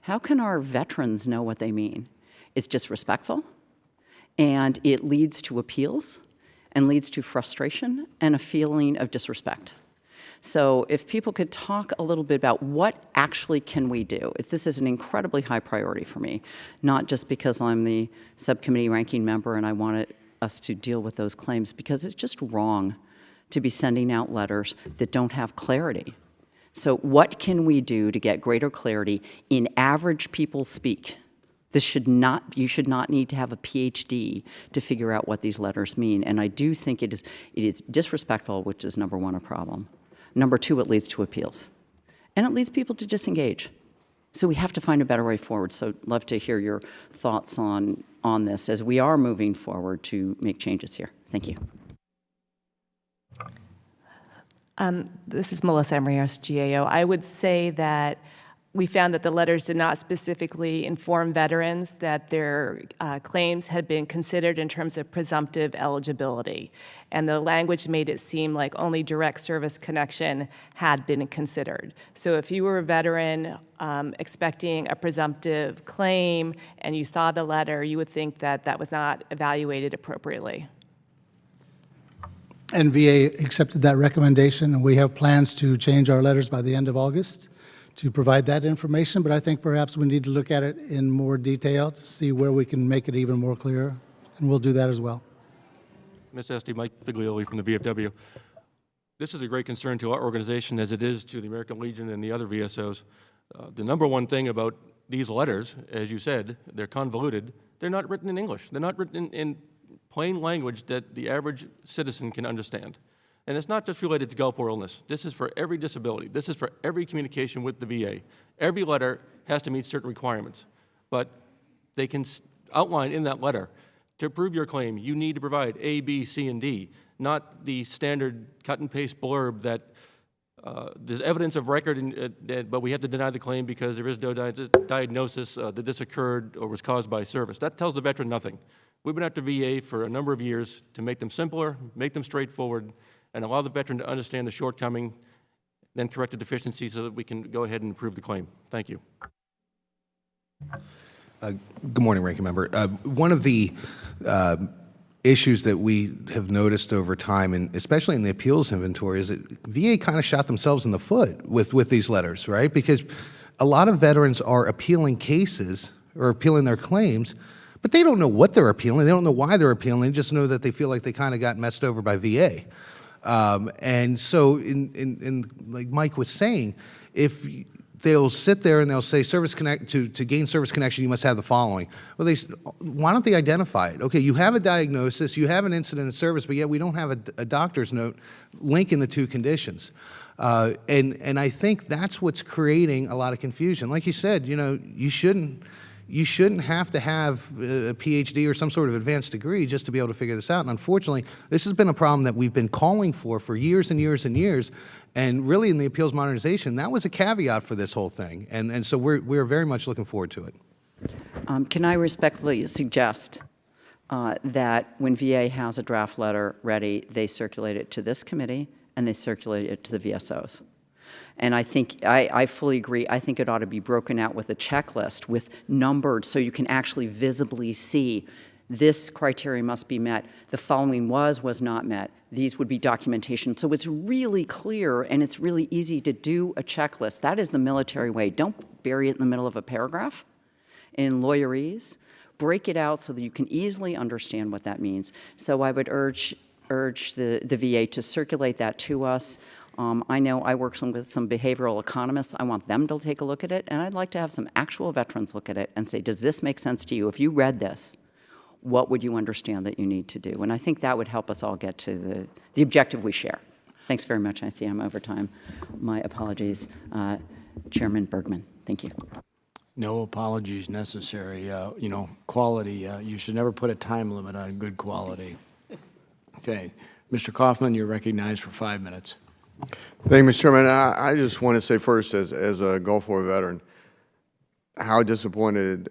How can our veterans know what they mean? It's disrespectful, and it leads to appeals and leads to frustration and a feeling of disrespect. So if people could talk a little bit about what actually can we do. This is an incredibly high priority for me, not just because I'm the subcommittee ranking member and I wanted us to deal with those claims, because it's just wrong to be sending out letters that don't have clarity. So what can we do to get greater clarity in average people speak? You should not need to have a PhD to figure out what these letters mean. And I do think it is disrespectful, which is number one, a problem. Number two, it leads to appeals. And it leads people to disengage. So we have to find a better way forward. So I'd love to hear your thoughts on this as we are moving forward to make changes here. Thank you. This is Melissa Emrios, GAO. I would say that we found that the letters did not specifically inform veterans that their claims had been considered in terms of presumptive eligibility. And the language made it seem like only direct service connection had been considered. So if you were a veteran expecting a presumptive claim and you saw the letter, you would think that that was not evaluated appropriately. And VA accepted that recommendation, and we have plans to change our letters by the end of August to provide that information, but I think perhaps we need to look at it in more detail to see where we can make it even more clear, and we'll do that as well. Ms. Esty, Mike Figlioli from the VFW. This is a great concern to our organization as it is to the American Legion and the other VSOs. The number one thing about these letters, as you said, they're convoluted. They're not written in English. They're not written in plain language that the average citizen can understand. And it's not just related to Gulf War illness. This is for every disability. This is for every communication with the VA. Every letter has to meet certain requirements. But they can outline in that letter, to prove your claim, you need to provide A, B, C, and D, not the standard cut and paste blurb that there's evidence of record, but we have to deny the claim because there is no diagnosis that this occurred or was caused by service. That tells the veteran nothing. We've been after VA for a number of years to make them simpler, make them straightforward, and allow the veteran to understand the shortcoming, then correct the deficiency so that we can go ahead and approve the claim. Thank you. Good morning, Ranking Member. One of the issues that we have noticed over time, and especially in the appeals inventory, is that VA kind of shot themselves in the foot with these letters, right? Because a lot of veterans are appealing cases or appealing their claims, but they don't know what they're appealing. They don't know why they're appealing. They just know that they feel like they kind of got messed over by VA. And so, in like Mike was saying, if they'll sit there and they'll say to gain service connection, you must have the following. Well, why don't they identify it? Okay, you have a diagnosis, you have an incident of service, but yet we don't have a doctor's note linking the two conditions. And I think that's what's creating a lot of confusion. Like you said, you shouldn't have to have a PhD or some sort of advanced degree just to be able to figure this out. And unfortunately, this has been a problem that we've been calling for years and years and years. And really, in the appeals modernization, that was a caveat for this whole thing. And so we're very much looking forward to it. Can I respectfully suggest that when VA has a draft letter ready, they circulate it to this committee and they circulate it to the VSOs? And I think, I fully agree, I think it ought to be broken out with a checklist, with numbered, so you can actually visibly see this criteria must be met, the following was not met, these would be documentation. So it's really clear and it's really easy to do a checklist. That is the military way. Don't bury it in the middle of a paragraph in lawyerese. Break it out so that you can easily understand what that means. So I would urge the VA to circulate that to us. I know I work with some behavioral economists. I want them to take a look at it, and I'd like to have some actual veterans look at it and say, does this make sense to you? If you read this, what would you understand that you need to do? And I think that would help us all get to the objective we share. Thanks very much. I see I'm over time. My apologies, Chairman Bergman. Thank you. No apologies necessary. Quality, you should never put a time limit on good quality. Okay. Mr. Kaufman, you're recognized for 5 minutes. Thank you, Mr. Chairman. I just want to say first, as a Gulf War veteran, how disappointed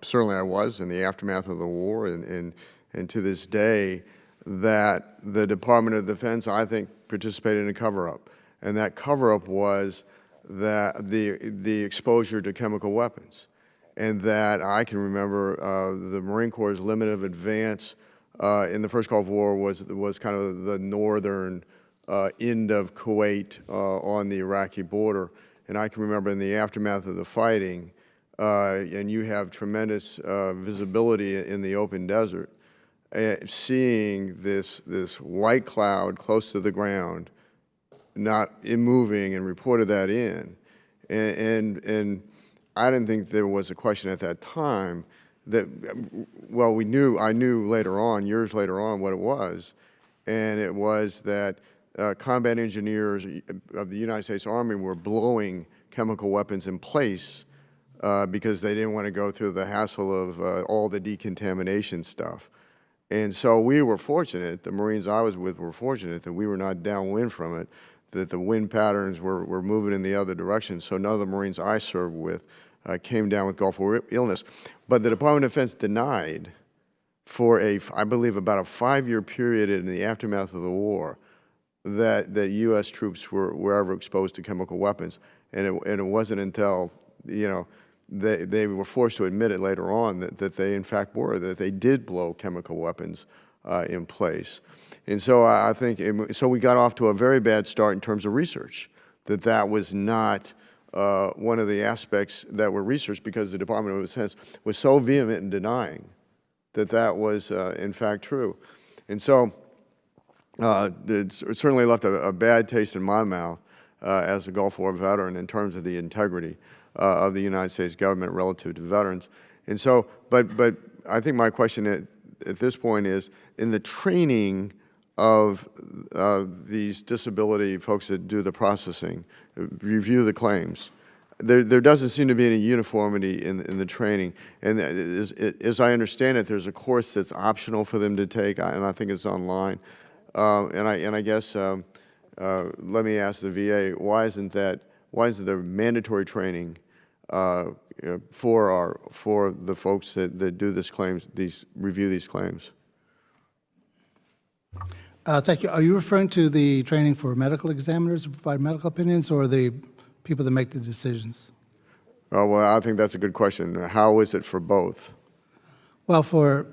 certainly I was in the aftermath of the war and to this day that the Department of Defense, I think, participated in a cover-up. And that cover-up was that the exposure to chemical weapons. And that I can remember the Marine Corps' limit of advance in the first Gulf War was kind of the northern end of Kuwait on the Iraqi border. And I can remember in the aftermath of the fighting, and you have tremendous visibility in the open desert, seeing this white cloud close to the ground, not moving, and reported that in. And I didn't think there was a question at that time that, well, I knew later on, years later on, what it was. And it was that combat engineers of the United States Army were blowing chemical weapons in place because they didn't want to go through the hassle of all the decontamination stuff. And so we were fortunate, the Marines I was with were fortunate that we were not downwind from it, that the wind patterns were moving in the other direction, so none of the Marines I served with came down with Gulf War illness. But the Department of Defense denied for I believe about a 5-year period in the aftermath of the war that U.S. troops were ever exposed to chemical weapons. And it wasn't until, they were forced to admit it later on that they in fact were, that they did blow chemical weapons in place. And so I think, so we got off to a very bad start in terms of research, that was not one of the aspects that were researched because the Department of Defense was so vehement in denying that was in fact true. And so it certainly left a bad taste in my mouth as a Gulf War veteran in terms of the integrity of the United States government relative to veterans. And so, but I think my question at this point is, in the training of these disability folks that do the processing, review the claims, there doesn't seem to be any uniformity in the training. And as I understand it, there's a course that's optional for them to take, and I think it's online. And I guess let me ask the VA, why isn't there mandatory training for the folks that do this claims, review these claims? Thank you. Are you referring to the training for medical examiners who provide medical opinions, or the people that make the decisions? Well, I think that's a good question. How is it for both? Well, for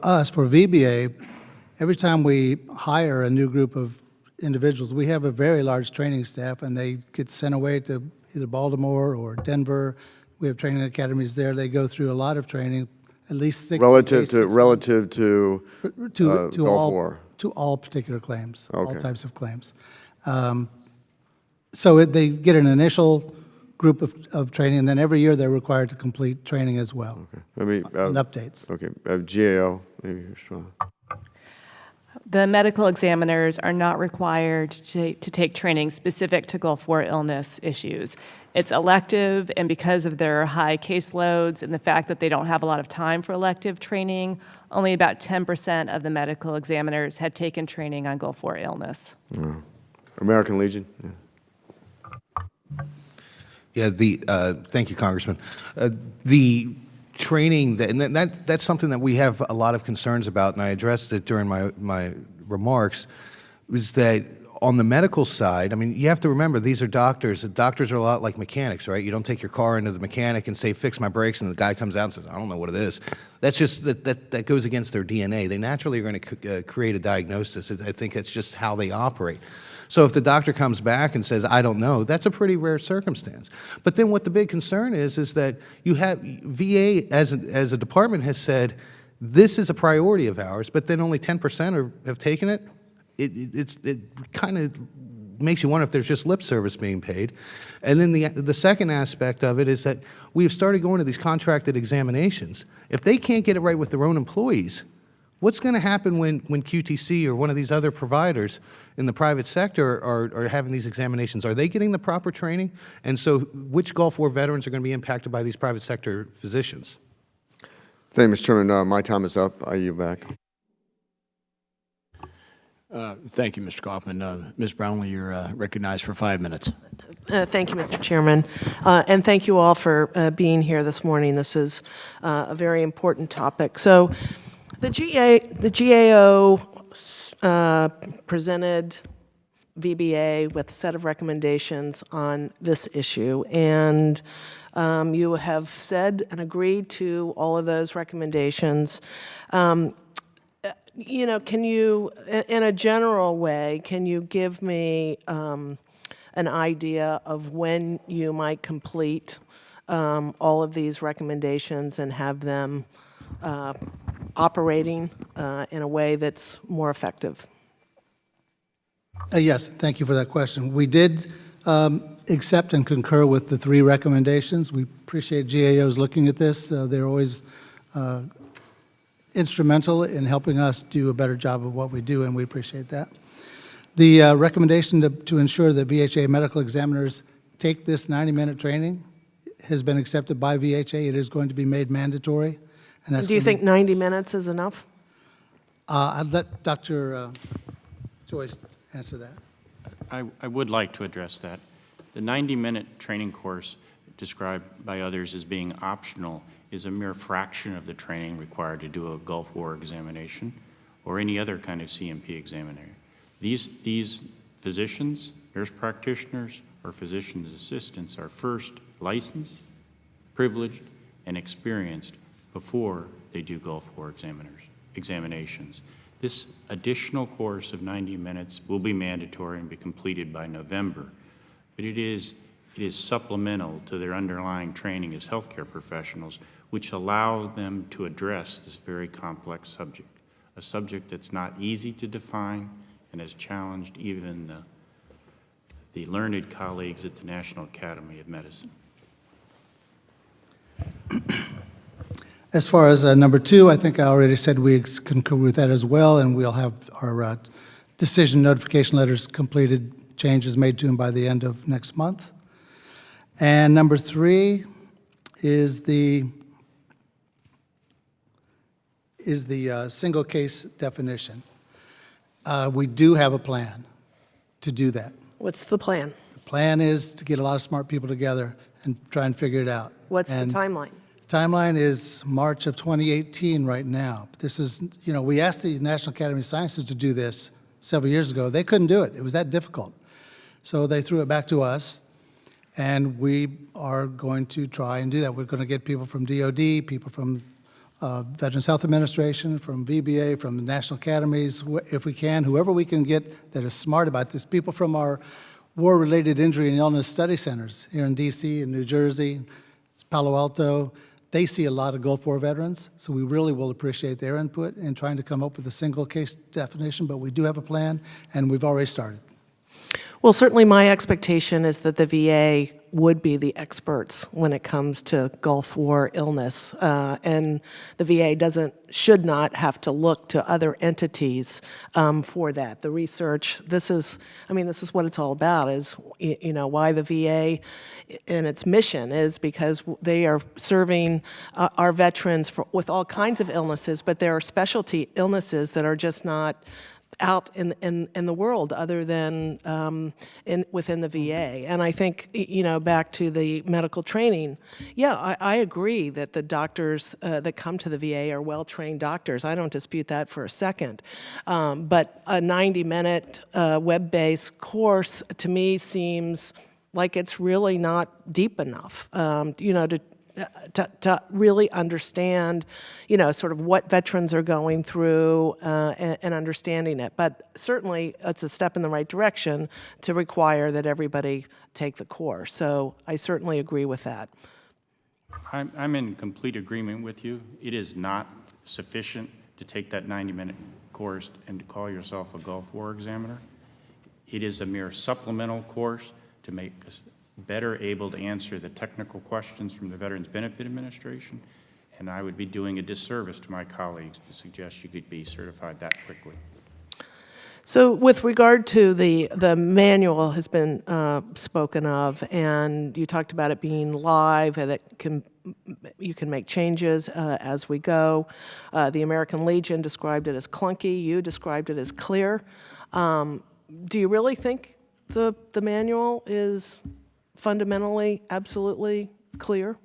us, for VBA, every time we hire a new group of individuals, we have a very large training staff, and they get sent away to either Baltimore or Denver. We have training academies there. They go through a lot of training, at least 6 relative to Gulf War. to all particular claims, all Okay. types of claims. So they get an initial group of training, and then every year they're required to complete training as well, I mean, and updates. okay, GAO, maybe. The medical examiners are not required to take training specific to Gulf War illness issues. It's elective, and because of their high caseloads and the fact that they don't have a lot of time for elective training, only about 10% of the medical examiners had taken training on Gulf War illness. American Legion? Yeah. Yeah, thank you, Congressman. The training, that's something that we have a lot of concerns about, and I addressed it during my remarks, was that on the medical side, I mean, you have to remember, these are doctors. Doctors are a lot like mechanics, right? You don't take your car into the mechanic and say, fix my brakes, and the guy comes out and says, I don't know what it is. That's just, that goes against their DNA. They naturally are going to create a diagnosis. I think that's just how they operate. So if the doctor comes back and says, I don't know, that's a pretty rare circumstance. But then what the big concern is that you have, VA as a department has said, this is a priority of ours, but then only 10% have taken it. It kind of makes you wonder if there's just lip service being paid. And then the second aspect of it is that we have started going to these contracted examinations. If they can't get it right with their own employees, what's going to happen when QTC or one of these other providers in the private sector are having these examinations? Are they getting the proper training? And so which Gulf War veterans are going to be impacted by these private sector physicians? Thank you, Mr. Chairman. My time is up. I yield back. Thank you, Mr. Kaufman. Ms. Brownlee, you're recognized for 5 minutes. Thank you, Mr. Chairman. And thank you all for being here this morning. This is a very important topic. So the GAO presented VBA with a set of recommendations on this issue, and you have said and agreed to all of those recommendations. You know, can you, in a general way, can you give me an idea of when you might complete all of these recommendations and have them operating in a way that's more effective? Yes, thank you for that question. We did accept and concur with the 3 recommendations. We appreciate GAOs looking at this. They're always instrumental in helping us do a better job of what we do, and we appreciate that. The recommendation to ensure that VHA medical examiners take this 90-minute training has been accepted by VHA. It is going to be made mandatory. And that's Do you think 90 minutes is enough? I'd let Dr. Joyce answer that. I would like to address that. The 90-minute training course described by others as being optional is a mere fraction of the training required to do a Gulf War examination or any other kind of CMP examination. These physicians, nurse practitioners, or physician's assistants are first licensed, privileged, and experienced before they do Gulf War examinations. This additional course of 90 minutes will be mandatory and be completed by November, but it is supplemental to their underlying training as healthcare professionals, which allows them to address this very complex subject, a subject that's not easy to define and has challenged even the learned colleagues at the National Academy of Medicine. As far as number 2, I think I already said we concur with that as well, and we'll have our decision notification letters completed, changes made to them by the end of next month. And number 3 is the single case definition. We do have a plan to do that. What's the plan? The plan is to get a lot of smart people together and try and figure it out. What's the timeline? The timeline is March of 2018 right now. This is, you know, we asked the National Academy of Sciences to do this several years ago. They couldn't do it. It was that difficult. So they threw it back to us, and we are going to try and do that. We're going to get people from DOD, people from Veterans Health Administration, from VBA, from the National Academies, if we can, whoever we can get that is smart about this, people from our war-related injury and illness study centers here in DC and New Jersey, Palo Alto, they see a lot of Gulf War veterans, so we really will appreciate their input in trying to come up with a single case definition, but we do have a plan, and we've already started. Well, certainly my expectation is that the VA would be the experts when it comes to Gulf War illness, and the VA should not have to look to other entities for that. The research, this is what it's all about, is, you know, why the VA and its mission is because they are serving our veterans with all kinds of illnesses, but there are specialty illnesses that are just not out in the world other than within the VA. And I think, you know, back to the medical training, yeah, I agree that the doctors that come to the VA are well-trained doctors. I don't dispute that for a second. But a 90-minute web-based course, to me, seems like it's really not deep enough, you know, to really understand, you know, sort of what veterans are going through and understanding it. But certainly it's a step in the right direction to require that everybody take the course. So I certainly agree with that. I'm in complete agreement with you. It is not sufficient to take that 90-minute course and to call yourself a Gulf War examiner. It is a mere supplemental course to make us better able to answer the technical questions from the Veterans Benefit Administration, and I would be doing a disservice to my colleagues to suggest you could be certified that quickly. So with regard to the manual has been spoken of, and you talked about it being live and that you can make changes as we go. The American Legion described it as clunky. You described it as clear. Do you really think the manual is fundamentally, absolutely clear?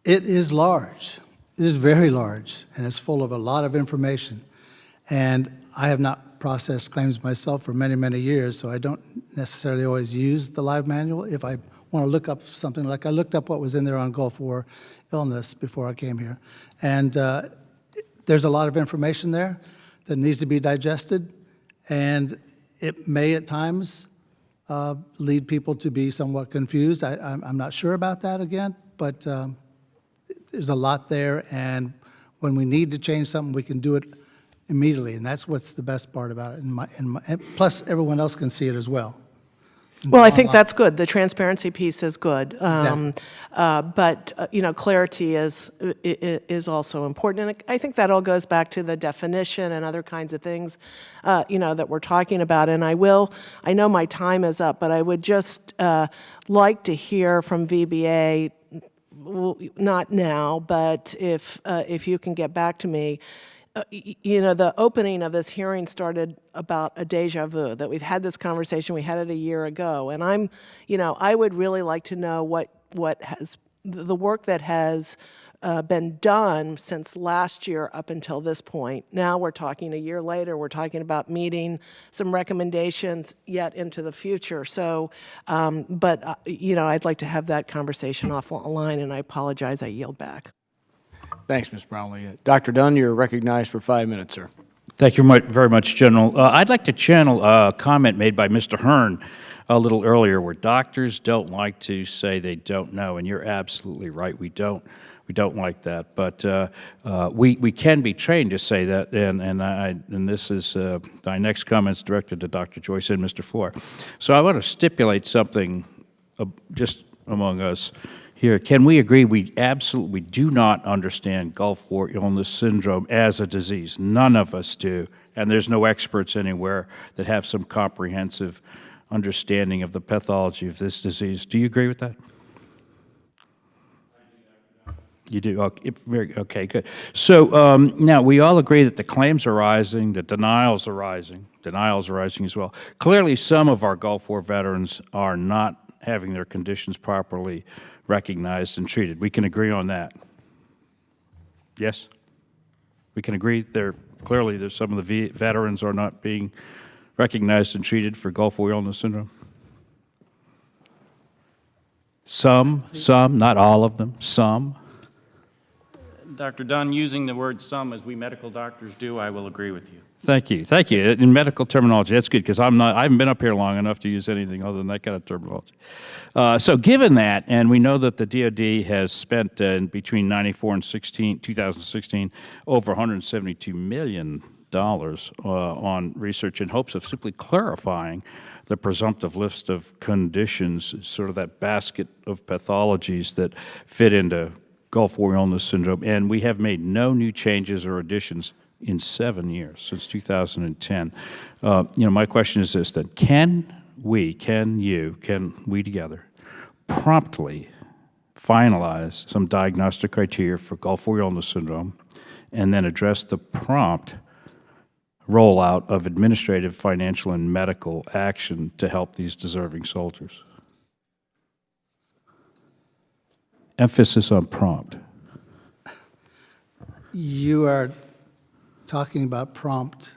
It is large. It is very large, and it's full of a lot of information. And I have not processed claims myself for many, many years, so I don't necessarily always use the live manual. If I want to look up something, like I looked up what was in there on Gulf War illness before I came here. And there's a lot of information there that needs to be digested, and it may at times lead people to be somewhat confused. I'm not sure about that again, but there's a lot there, and when we need to change something, we can do it immediately, and that's what's the best part about it. Plus, everyone else can see it as well. Well, I think that's good. The transparency piece is good. Exactly. But, you know, clarity is also important. And I think that all goes back to the definition and other kinds of things, you know, that we're talking about. And I know my time is up, but I would just like to hear from VBA, not now, but if you can get back to me. You know, the opening of this hearing started about a deja vu, that we've had this conversation, we had it a year ago, and I would really like to know what has, the work that has been done since last year up until this point. Now we're talking a year later, we're talking about meeting some recommendations yet into the future. So, you know, I'd like to have that conversation offline, and I apologize, I yield back. Thanks, Ms. Brownlee. Dr. Dunn, you're recognized for 5 minutes, sir. Thank you very much, General. I'd like to channel a comment made by Mr. Hearn a little earlier, where doctors don't like to say they don't know, and you're absolutely right. We don't like that, but we can be trained to say that, and this is my next comments directed to Dr. Joyce and Mr. Floor. So I want to stipulate something just among us here. Can we agree we absolutely do not understand Gulf War illness syndrome as a disease? None of us do, and there's no experts anywhere that have some comprehensive understanding of the pathology of this disease. Do you agree with that? You do? Okay, good. So now we all agree that the claims are rising, the denials are rising as well. Clearly, some of our Gulf War veterans are not having their conditions properly recognized and treated. We can agree on that. Yes? We can agree clearly there's some of the veterans are not being recognized and treated for Gulf War illness syndrome. Some, not all of them, some. Dr. Dunn, using the word some as we medical doctors do, I will agree with you. Thank you. Thank you. In medical terminology, that's good because I haven't been up here long enough to use anything other than that kind of terminology. So given that, and we know that the DoD has spent between 94 and 2016 over $172 million on research in hopes of simply clarifying the presumptive list of conditions, sort of that basket of pathologies that fit into Gulf War illness syndrome, and we have made no new changes or additions in 7 years, since 2010. My question is this, then. Can we together promptly finalize some diagnostic criteria for Gulf War illness syndrome and then address the prompt rollout of administrative, financial, and medical action to help these deserving soldiers? Emphasis on prompt. You are talking about prompt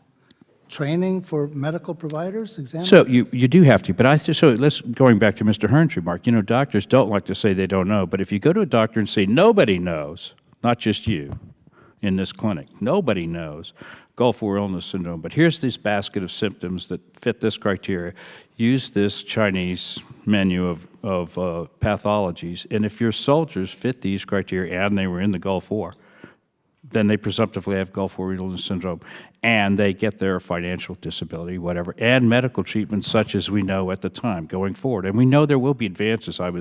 training for medical providers, examiners? So you do have to, but so let's, going back to Mr. Hearn's remark, doctors don't like to say they don't know, but if you go to a doctor and say, nobody knows, not just you in this clinic, nobody knows Gulf War illness syndrome, but here's this basket of symptoms that fit this criteria, use this Chinese menu of pathologies, and if your soldiers fit these criteria and they were in the Gulf War, then they presumptively have Gulf War illness syndrome, and they get their financial disability, whatever, and medical treatment such as we know at the time going forward. And we know there will be advances. I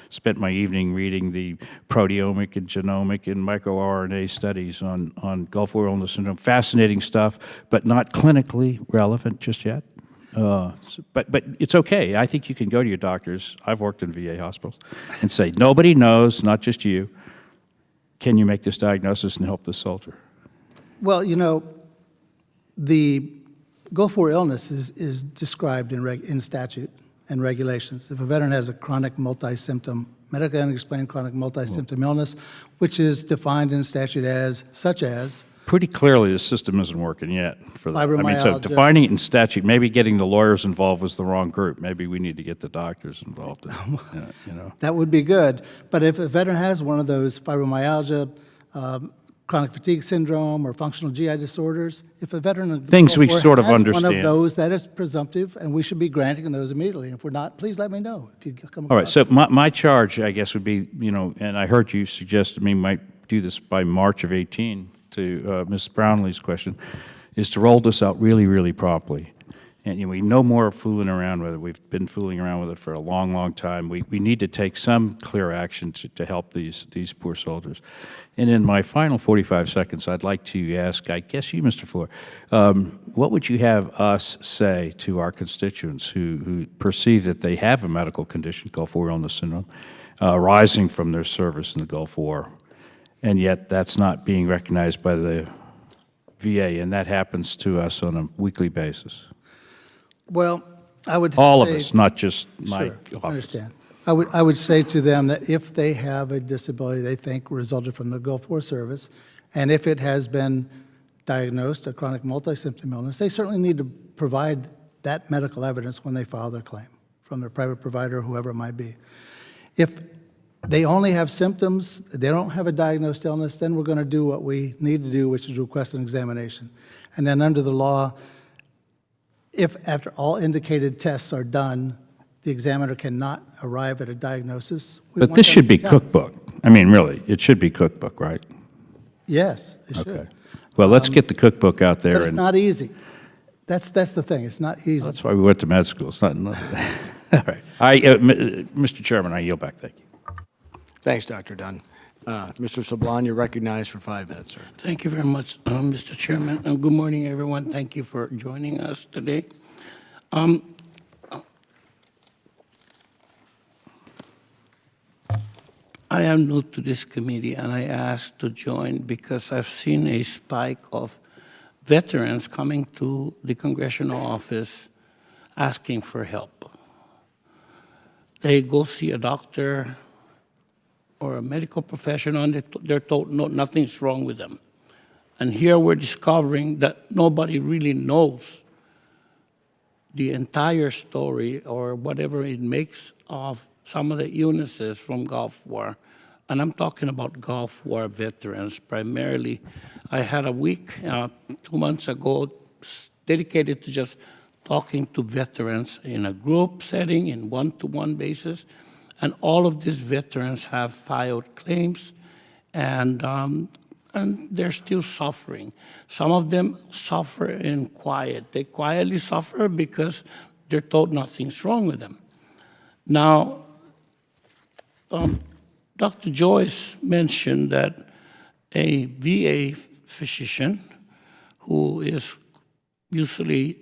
spent my evening reading the proteomic and genomic and microRNA studies on Gulf War illness syndrome. Fascinating stuff, but not clinically relevant just yet. But it's okay. I think you can go to your doctors. I've worked in VA hospitals and say, nobody knows, not just you. Can you make this diagnosis and help this soldier? Well, the Gulf War illness is described in statute and regulations. If a veteran has a chronic multi-symptom, medically unexplained chronic multi-symptom illness, which is defined in statute as, such as, pretty clearly the system isn't working yet for that. Fibromyalgia. So defining it in statute, maybe getting the lawyers involved was the wrong group. Maybe we need to get the doctors involved. That would be good. But if a veteran has one of those fibromyalgia, chronic fatigue syndrome, or functional GI disorders, if a veteran things we sort of has understand. one of those, that is presumptive, and we should be granting those immediately. If we're not, please let me know if you come across. All right, so my charge, I guess, would be, and I heard you suggest to me might do this by March of 18, to Ms. Brownlee's question, is to roll this out really, really promptly. And we no more fooling around with it. We've been fooling around with it for a long, long time. We need to take some clear action to help these poor soldiers. And in my final 45 seconds, I'd like to ask, I guess you, Mr. Fuller, what would you have us say to our constituents who perceive that they have a medical condition, Gulf War illness syndrome, arising from their service in the Gulf War, and yet that's not being recognized by the VA, and that happens to us on a weekly basis? Well, I would all say, of us, not just my sure, office. I understand. I would say to them that if they have a disability they think resulted from the Gulf War service, and if it has been diagnosed a chronic multi-symptom illness, they certainly need to provide that medical evidence when they file their claim from their private provider or whoever it might be. If they only have symptoms, they don't have a diagnosed illness, then we're going to do what we need to do, which is request an examination. And then under the law, if after all indicated tests are done, the examiner cannot arrive at a diagnosis. But this should be cookbook. I mean, really, it should be cookbook, right? Yes, it should. Okay. Well, let's get the cookbook out there. But it's not easy. That's the thing. It's not easy. That's why we went to med school. It's not. All right. Mr. Chairman, I yield back. Thank you. Thanks, Dr. Dunn. Mr. Sablon, you're recognized for 5 minutes, sir. Thank you very much, Mr. Chairman. And good morning, everyone. Thank you for joining us today. I am new to this committee, and I asked to join because I've seen a spike of veterans coming to the congressional office asking for help. They go see a doctor or a medical professional, and they're told no, nothing's wrong with them. And here we're discovering that nobody really knows the entire story or whatever it makes of some of the illnesses from Gulf War and I'm talking about Gulf War veterans primarily. I had a week 2 months ago dedicated to just talking to veterans in a group setting, in one-to-one basis, and all of these veterans have filed claims, and they're still suffering. Some of them suffer in quiet. They quietly suffer because they're told nothing's wrong with them. Now, Dr. Joyce mentioned that a VA physician who usually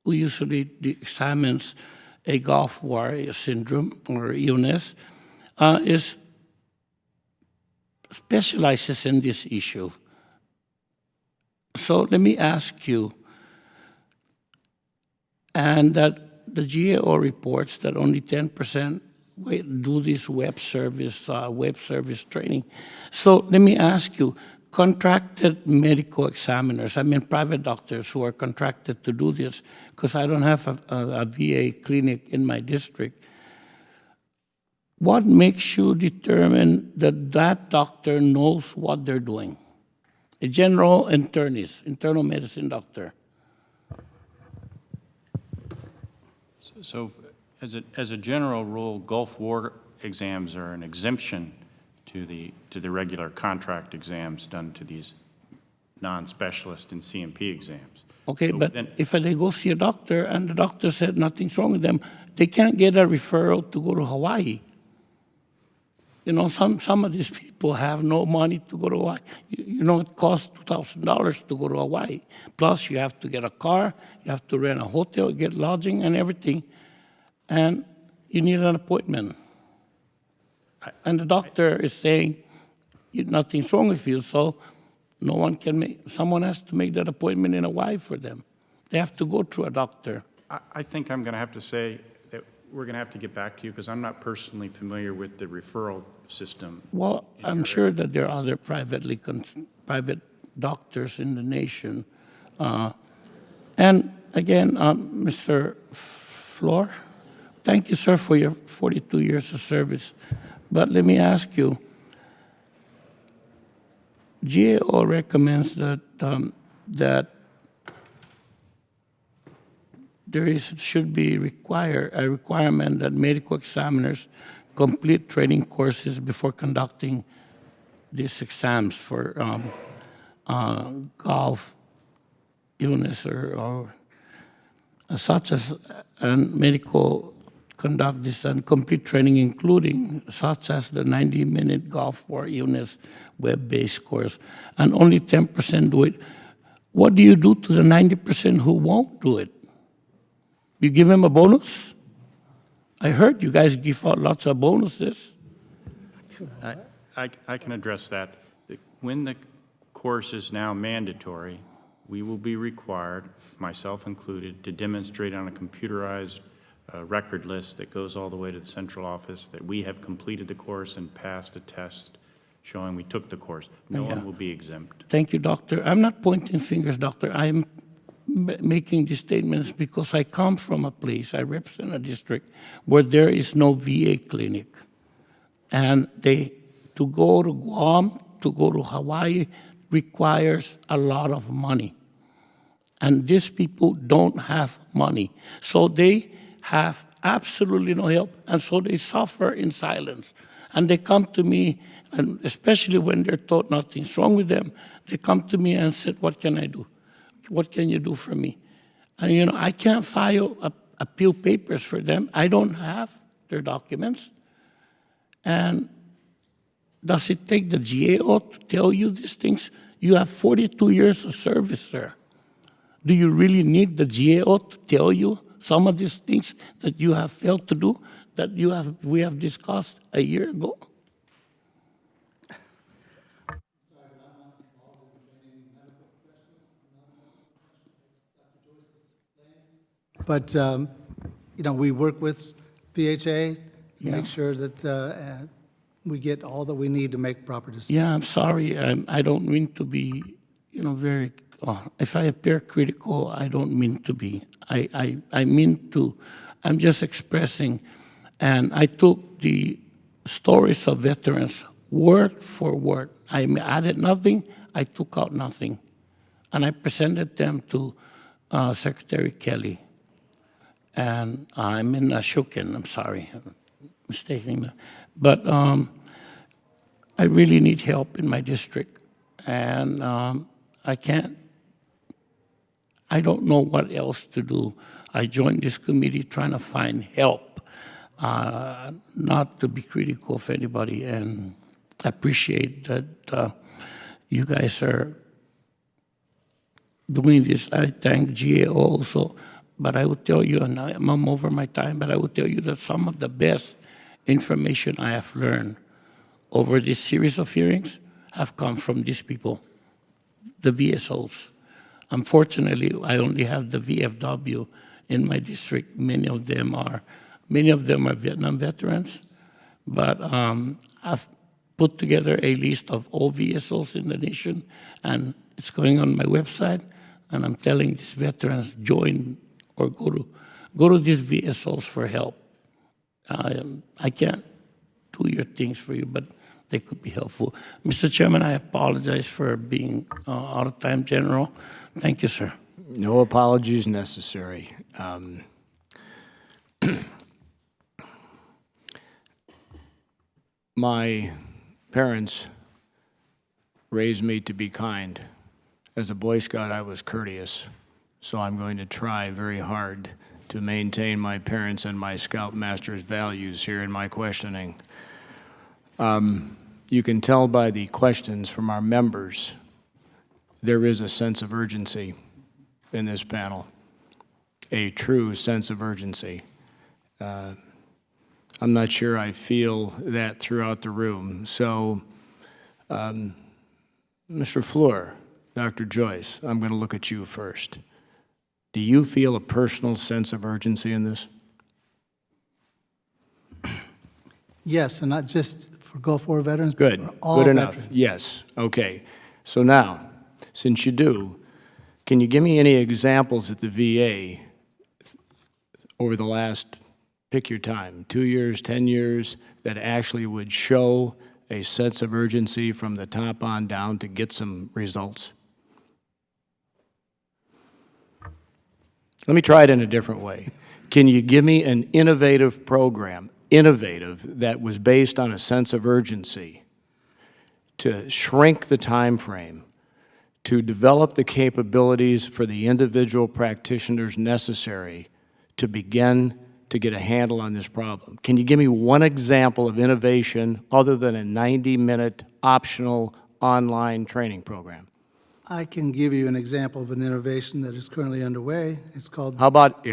examines a Gulf War syndrome or illness specializes in this issue. So let me ask you, and that the GAO reports that only 10% do this web service training. So let me ask you, contracted medical examiners, I mean private doctors who are contracted to do this, because I don't have a VA clinic in my district, what makes you determine that that doctor knows what they're doing? A general internist, internal medicine doctor. So as a general rule, Gulf War exams are an exemption to the regular contract exams done to these non-specialist and CMP exams. Okay, So but then, if they go see a doctor and the doctor said nothing's wrong with them, they can't get a referral to go to Hawaii. You know, some of these people have no money to go to Hawaii. You know, it costs $2,000 to go to Hawaii. Plus, you have to get a car, you have to rent a hotel, get lodging and everything, and you need an appointment. And the doctor is saying, nothing's wrong with you, so no one can someone has to make that appointment in Hawaii for them. They have to go through a doctor. I think I'm going to have to say that we're going to have to get back to you because I'm not personally familiar with the referral system. Well, I'm sure that there are other private doctors in the nation. And again, Mr. Floor, thank you, sir, for your 42 years of service. But let me ask you, GAO recommends that there should be a requirement that medical examiners complete training courses before conducting these exams for Gulf illness or such as medical conduct this and complete training, including such as the 90-minute Gulf War illness web-based course, and only 10% do it. What do you do to the 90% who won't do it? You give them a bonus? I heard you guys give out lots of bonuses. I can address that. When the course is now mandatory, we will be required, myself included, to demonstrate on a computerized record list that goes all the way to the central office that we have completed the course and passed a test showing we took the course. No one will be exempt. Thank you, doctor. I'm not pointing fingers, doctor. I'm making these statements because I come from a place, I represent a district where there is no VA clinic. And to go to Guam, to go to Hawaii requires a lot of money. And these people don't have money. So they have absolutely no help, and so they suffer in silence. And they come to me, and especially when they're told nothing's wrong with them, they come to me and said, what can I do? What can you do for me? And you know, I can't file appeal papers for them. I don't have their documents. And does it take the GAO to tell you these things? You have 42 years of service, sir. Do you really need the GAO to tell you some of these things that you have failed to do, that we have discussed a year ago? But, you know, we work with VHA to make sure that we get all that we need to make proper decisions. Yeah, I'm sorry. I don't mean to be, you know, very, if I appear critical, I don't mean to be. I mean to, I'm just expressing. And I took the stories of veterans word for word. I added nothing, I took out nothing. And I presented them to Secretary Kelly. And I'm in Ashokan, I'm sorry, I'm mistaking. But I really need help in my district. And I don't know what else to do. I joined this committee trying to find help, not to be critical of anybody, and I appreciate that you guys are doing this. I thank GAO also, but I will tell you, and I'm over my time, but I will tell you that some of the best information I have learned over this series of hearings have come from these people, the VSOs. Unfortunately, I only have the VFW in my district. Many of them are Vietnam veterans, but I've put together a list of all VSOs in the nation, and it's going on my website, and I'm telling these veterans, join or go to these VSOs for help. I can't do your things for you, but they could be helpful. Mr. Chairman, I apologize for being out of time, General. Thank you, sir. No apologies necessary. My parents raised me to be kind. As a Boy Scout, I was courteous, so I'm going to try very hard to maintain my parents' and my Scoutmaster's values here in my questioning. You can tell by the questions from our members, there is a sense of urgency in this panel, a true sense of urgency. I'm not sure I feel that throughout the room. So, Mr. Fleur, Dr. Joyce, I'm going to look at you first. Do you feel a personal sense of urgency in this? Yes, and not just for Gulf War veterans, Good, but for all good enough. veterans. Yes, okay. So now, since you do, can you give me any examples at the VA over the last, pick your time, 2 years, 10 years, that actually would show a sense of urgency from the top on down to get some results? Let me try it in a different way. Can you give me an innovative program, that was based on a sense of urgency to shrink the time frame, to develop the capabilities for the individual practitioners necessary to begin to get a handle on this problem? Can you give me one example of innovation other than a 90-minute optional online training program? I can give you an example of an innovation that is currently underway. It's called... How about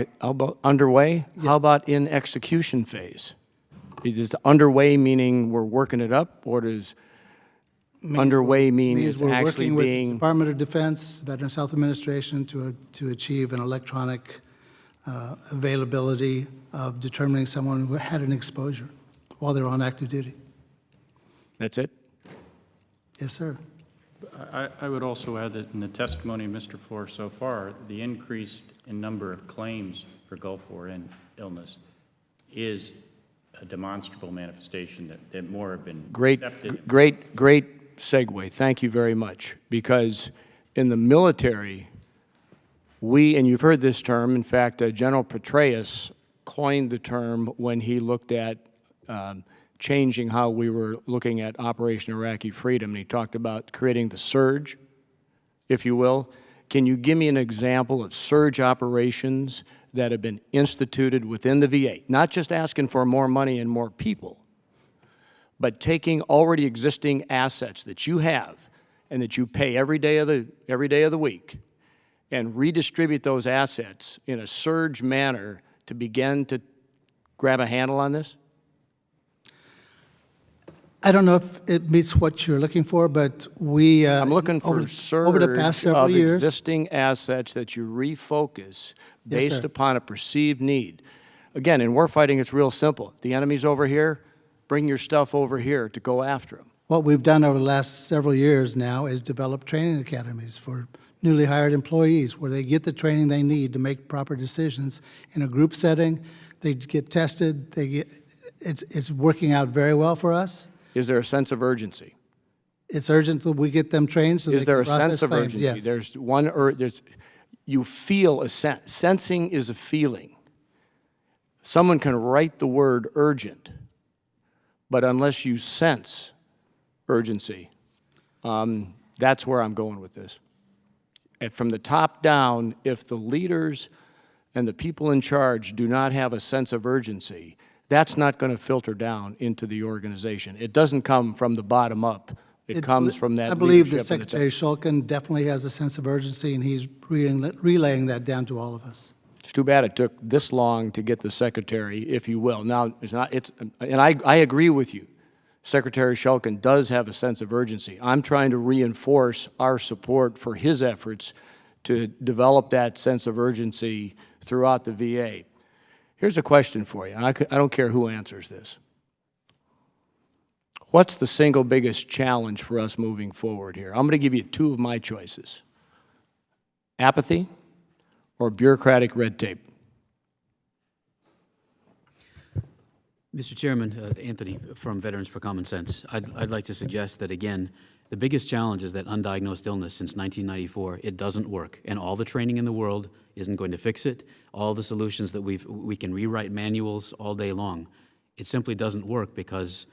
underway? Yes. How about in execution phase? Is underway meaning we're working it up, or does underway mean it's we're actually working with being... the Department of Defense, Veterans Health Administration to achieve an electronic availability of determining someone who had an exposure while they're on active duty. That's it? Yes, sir. I would also add that in the testimony of Mr. Floor so far, the increase in number of claims for Gulf War illness is a demonstrable manifestation that more have been accepted. Great segue. Thank you very much. Because in the military, and you've heard this term, in fact, General Petraeus coined the term when he looked at changing how we were looking at Operation Iraqi Freedom, and he talked about creating the surge, if you will. Can you give me an example of surge operations that have been instituted within the VA? Not just asking for more money and more people, but taking already existing assets that you have and that you pay every day of the week and redistribute those assets in a surge manner to begin to grab a handle on this? I don't know if it meets what you're looking for, but we... I'm looking for over the past several years, existing assets that you refocus based upon a perceived need. Again, in warfighting, it's real simple. If the enemy's over here, bring your stuff over here to go after them. what we've done over the last several years now is develop training academies for newly hired employees where they get the training they need to make proper decisions in a group setting. They get tested. It's working out very well for us. Is there a sense of urgency? It's urgent that we get them trained so they Is can there a process sense of claims. urgency? Yes. You feel a sense. Sensing is a feeling. Someone can write the word urgent, but unless you sense urgency, that's where I'm going with this. And from the top down, if the leaders and the people in charge do not have a sense of urgency, that's not going to filter down into the organization. It doesn't come from the bottom up. It comes from that I believe that leadership at the Secretary Shulkin definitely has a sense of urgency, and he's relaying that down to all of us. It's too bad it took this long to get the secretary, if you will. Now, and I agree with you. Secretary Shulkin does have a sense of urgency. I'm trying to reinforce our support for his efforts to develop that sense of urgency throughout the VA. Here's a question for you, and I don't care who answers this. What's the single biggest challenge for us moving forward here? I'm going to give you two of my choices: apathy or bureaucratic red tape. Mr. Chairman, Anthony from Veterans for Common Sense. I'd like to suggest that, again, the biggest challenge is that undiagnosed illness since 1994, it doesn't work. And all the training in the world isn't going to fix it. All the solutions that we can rewrite manuals all day long. It simply doesn't work because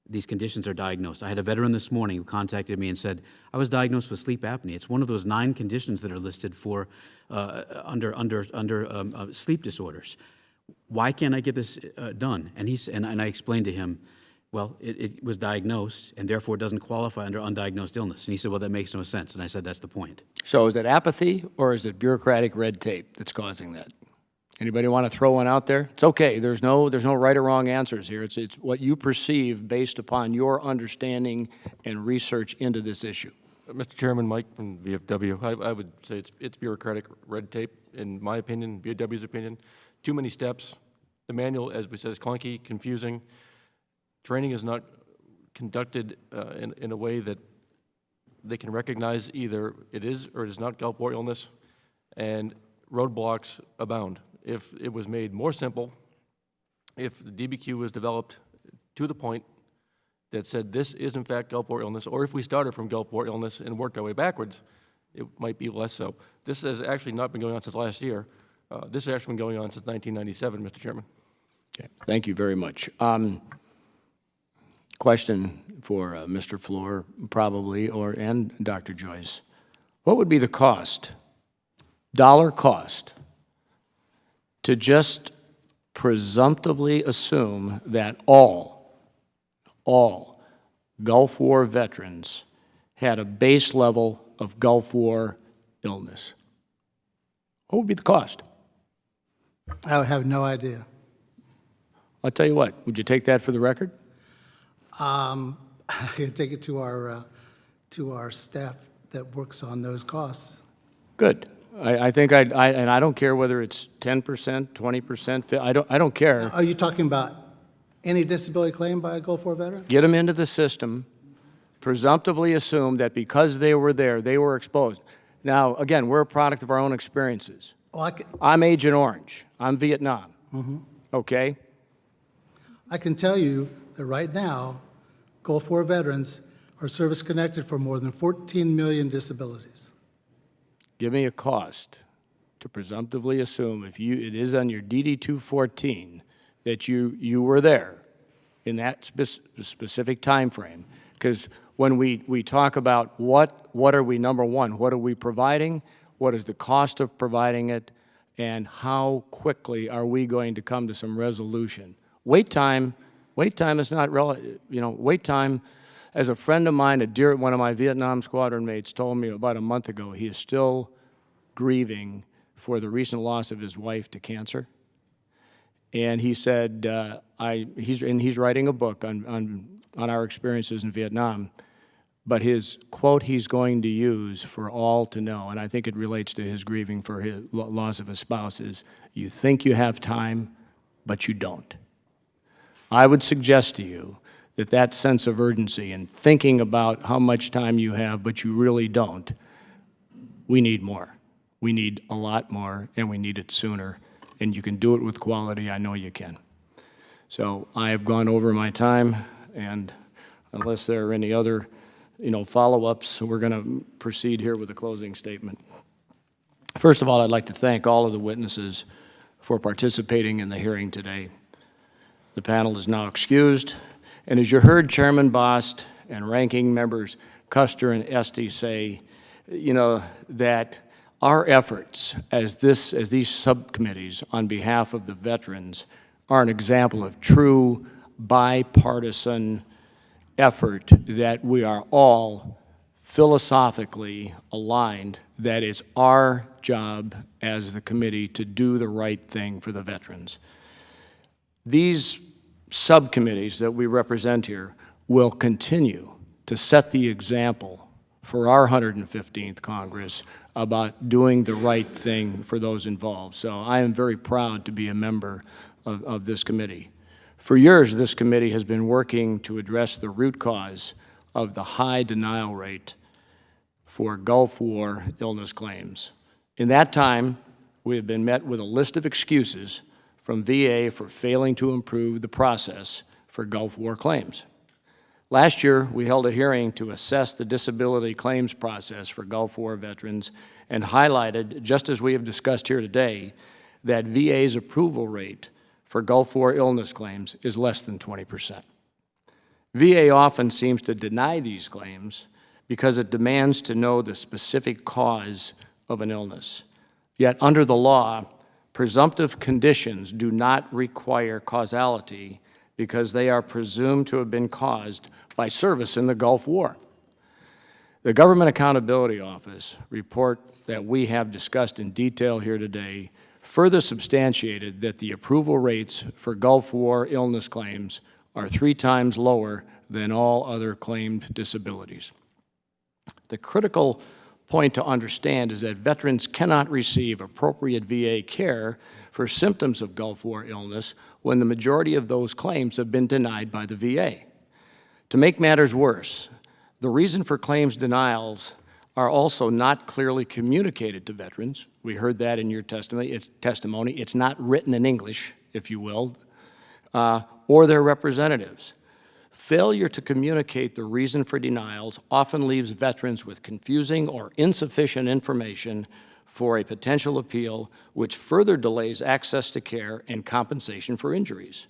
these conditions are diagnosed. I had a veteran this morning who contacted me and said, I was diagnosed with sleep apnea. It's one of those 9 conditions that are listed for under sleep disorders. Why can't I get this done? And I explained to him, well, it was diagnosed and therefore doesn't qualify under undiagnosed illness. And he said, well, that makes no sense. And I said, that's the point. So is it apathy or is it bureaucratic red tape that's causing that? Anybody want to throw one out there? It's okay. There's no right or wrong answers here. It's what you perceive based upon your understanding and research into this issue. Mr. Chairman, Mike from VFW, I would say it's bureaucratic red tape, in my opinion, VFW's opinion. Too many steps. The manual, as we said, is clunky, confusing. Training is not conducted in a way that they can recognize either it is or it is not Gulf War illness, and roadblocks abound. If it was made more simple, if the DBQ was developed to the point that said this is in fact Gulf War illness, or if we started from Gulf War illness and worked our way backwards, it might be less so. This has actually not been going on since last year. This has actually been going on since 1997, Mr. Chairman. Okay. Thank you very much. Question for Mr. Floor, probably, and Dr. Joyce. What would be the cost, dollar cost, to just presumptively assume that all Gulf War veterans had a base level of Gulf War illness? What would be the cost? I have no idea. I'll tell you what, would you take that for the record? I can take it to our staff that works on those costs. Good. I think and I don't care whether it's 10%, 20%, I don't care. Are you talking about any disability claim by a Gulf War veteran? Get them into the system, presumptively assume that because they were there, they were exposed. Now, again, we're a product of our own experiences. Well, I'm Agent Orange. I'm Vietnam. Okay? I can tell you that right now, Gulf War veterans are service-connected for more than 14 million disabilities. Give me a cost to presumptively assume if it is on your DD-214 that you were there in that specific time frame. Because when we talk about what are we, number one, what are we providing, what is the cost of providing it, and how quickly are we going to come to some resolution. Wait time is not relative. Wait time, as a friend of mine, one of my Vietnam squadron mates told me about a month ago, he is still grieving for the recent loss of his wife to cancer. And he said, he's writing a book on our experiences in Vietnam, but his quote he's going to use for all to know, and I think it relates to his grieving for his loss of his spouse, is, you think you have time, but you don't. I would suggest to you that sense of urgency and thinking about how much time you have, but you really don't, we need more. We need a lot more, and we need it sooner. And you can do it with quality. I know you can. So I have gone over my time, and Unless there are any other, follow-ups, we're going to proceed here with a closing statement. First of all, I'd like to thank all of the witnesses for participating in the hearing today. The panel is now excused, and as you heard Chairman Bost and Ranking Members Custer and Esty say, that our efforts as these subcommittees on behalf of the veterans are an example of true bipartisan effort, that we are all philosophically aligned, that it's our job as the committee to do the right thing for the veterans. These subcommittees that we represent here will continue to set the example for our 115th Congress about doing the right thing for those involved. So I am very proud to be a member of this committee. For years, this committee has been working to address the root cause of the high denial rate for Gulf War illness claims. In that time, we have been met with a list of excuses from VA for failing to improve the process for Gulf War claims. Last year, we held a hearing to assess the disability claims process for Gulf War veterans and highlighted, just as we have discussed here today, that VA's approval rate for Gulf War illness claims is less than 20%. VA often seems to deny these claims because it demands to know the specific cause of an illness. Yet under the law, presumptive conditions do not require causality because they are presumed to have been caused by service in the Gulf War. The Government Accountability Office report that we have discussed in detail here today further substantiated that the approval rates for Gulf War illness claims are 3 times lower than all other claimed disabilities. The critical point to understand is that veterans cannot receive appropriate VA care for symptoms of Gulf War illness when the majority of those claims have been denied by the VA. To make matters worse, the reason for claims denials are also not clearly communicated to veterans. We heard that in your testimony. It's not written in English, if you will, or their representatives. Failure to communicate the reason for denials often leaves veterans with confusing or insufficient information for a potential appeal, which further delays access to care and compensation for injuries.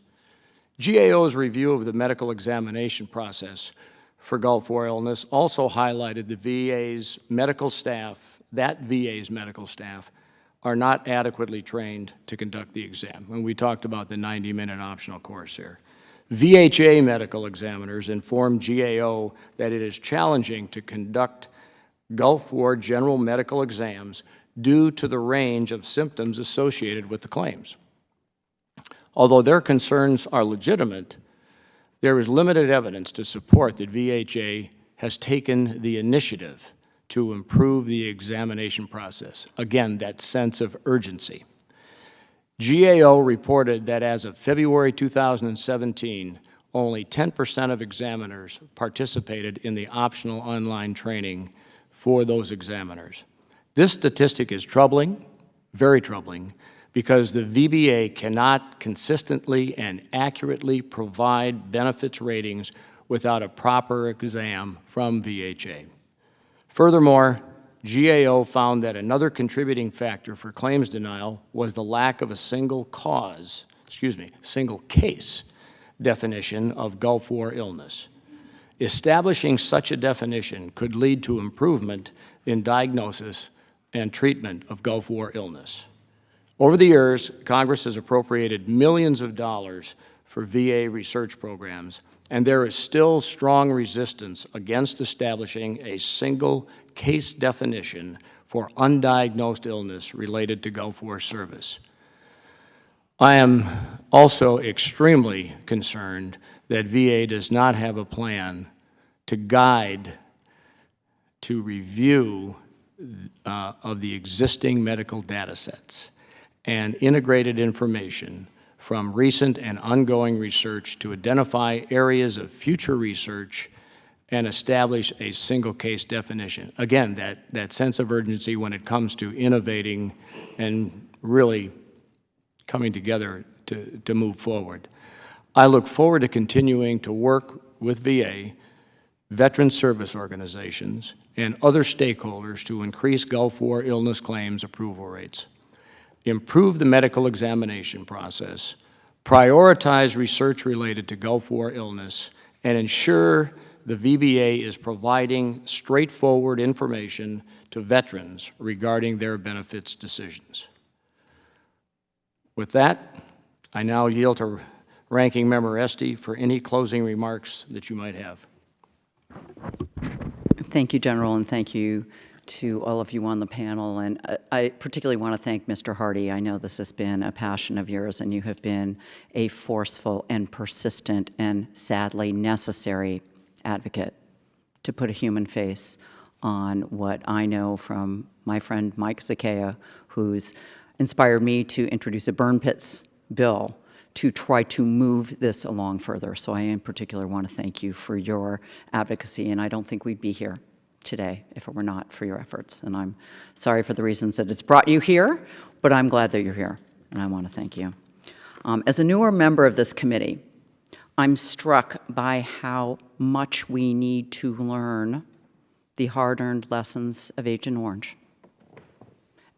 GAO's review of the medical examination process for Gulf War illness also highlighted the VA's medical staff are not adequately trained to conduct the exam. And we talked about the 90-minute optional course here. VHA medical examiners informed GAO that it is challenging to conduct Gulf War general medical exams due to the range of symptoms associated with the claims. Although their concerns are legitimate, there is limited evidence to support that VHA has taken the initiative to improve the examination process. Again, that sense of urgency. GAO reported that as of February 2017, only 10% of examiners participated in the optional online training for those examiners. This statistic is troubling, very troubling, because the VBA cannot consistently and accurately provide benefits ratings without a proper exam from VHA. Furthermore, GAO found that another contributing factor for claims denial was the lack of a single case definition of Gulf War illness. Establishing such a definition could lead to improvement in diagnosis and treatment of Gulf War illness. Over the years, Congress has appropriated millions of dollars for VA research programs, and there is still strong resistance against establishing a single case definition for undiagnosed illness related to Gulf War service. I am also extremely concerned that VA does not have a plan to guide, to review of the existing medical data sets and integrated information from recent and ongoing research to identify areas of future research and establish a single case definition. Again, that sense of urgency when it comes to innovating and really coming together to move forward. I look forward to continuing to work with VA, veteran service organizations, and other stakeholders to increase Gulf War illness claims approval rates, improve the medical examination process, prioritize research related to Gulf War illness, and ensure the VBA is providing straightforward information to veterans regarding their benefits decisions. With that, I now yield to Ranking Member Esty for any closing remarks that you might have. Thank you, General, and thank you to all of you on the panel. And I particularly want to thank Mr. Hardy. I know this has been a passion of yours, and you have been a forceful and persistent and sadly necessary advocate to put a human face on what I know from my friend Mike Zakea, who's inspired me to introduce a burn pits bill to try to move this along further. So I in particular want to thank you for your advocacy, and I don't think we'd be here today if it were not for your efforts. And I'm sorry for the reasons that it's brought you here, but I'm glad that you're here, and I want to thank you. As a newer member of this committee, I'm struck by how much we need to learn the hard-earned lessons of Agent Orange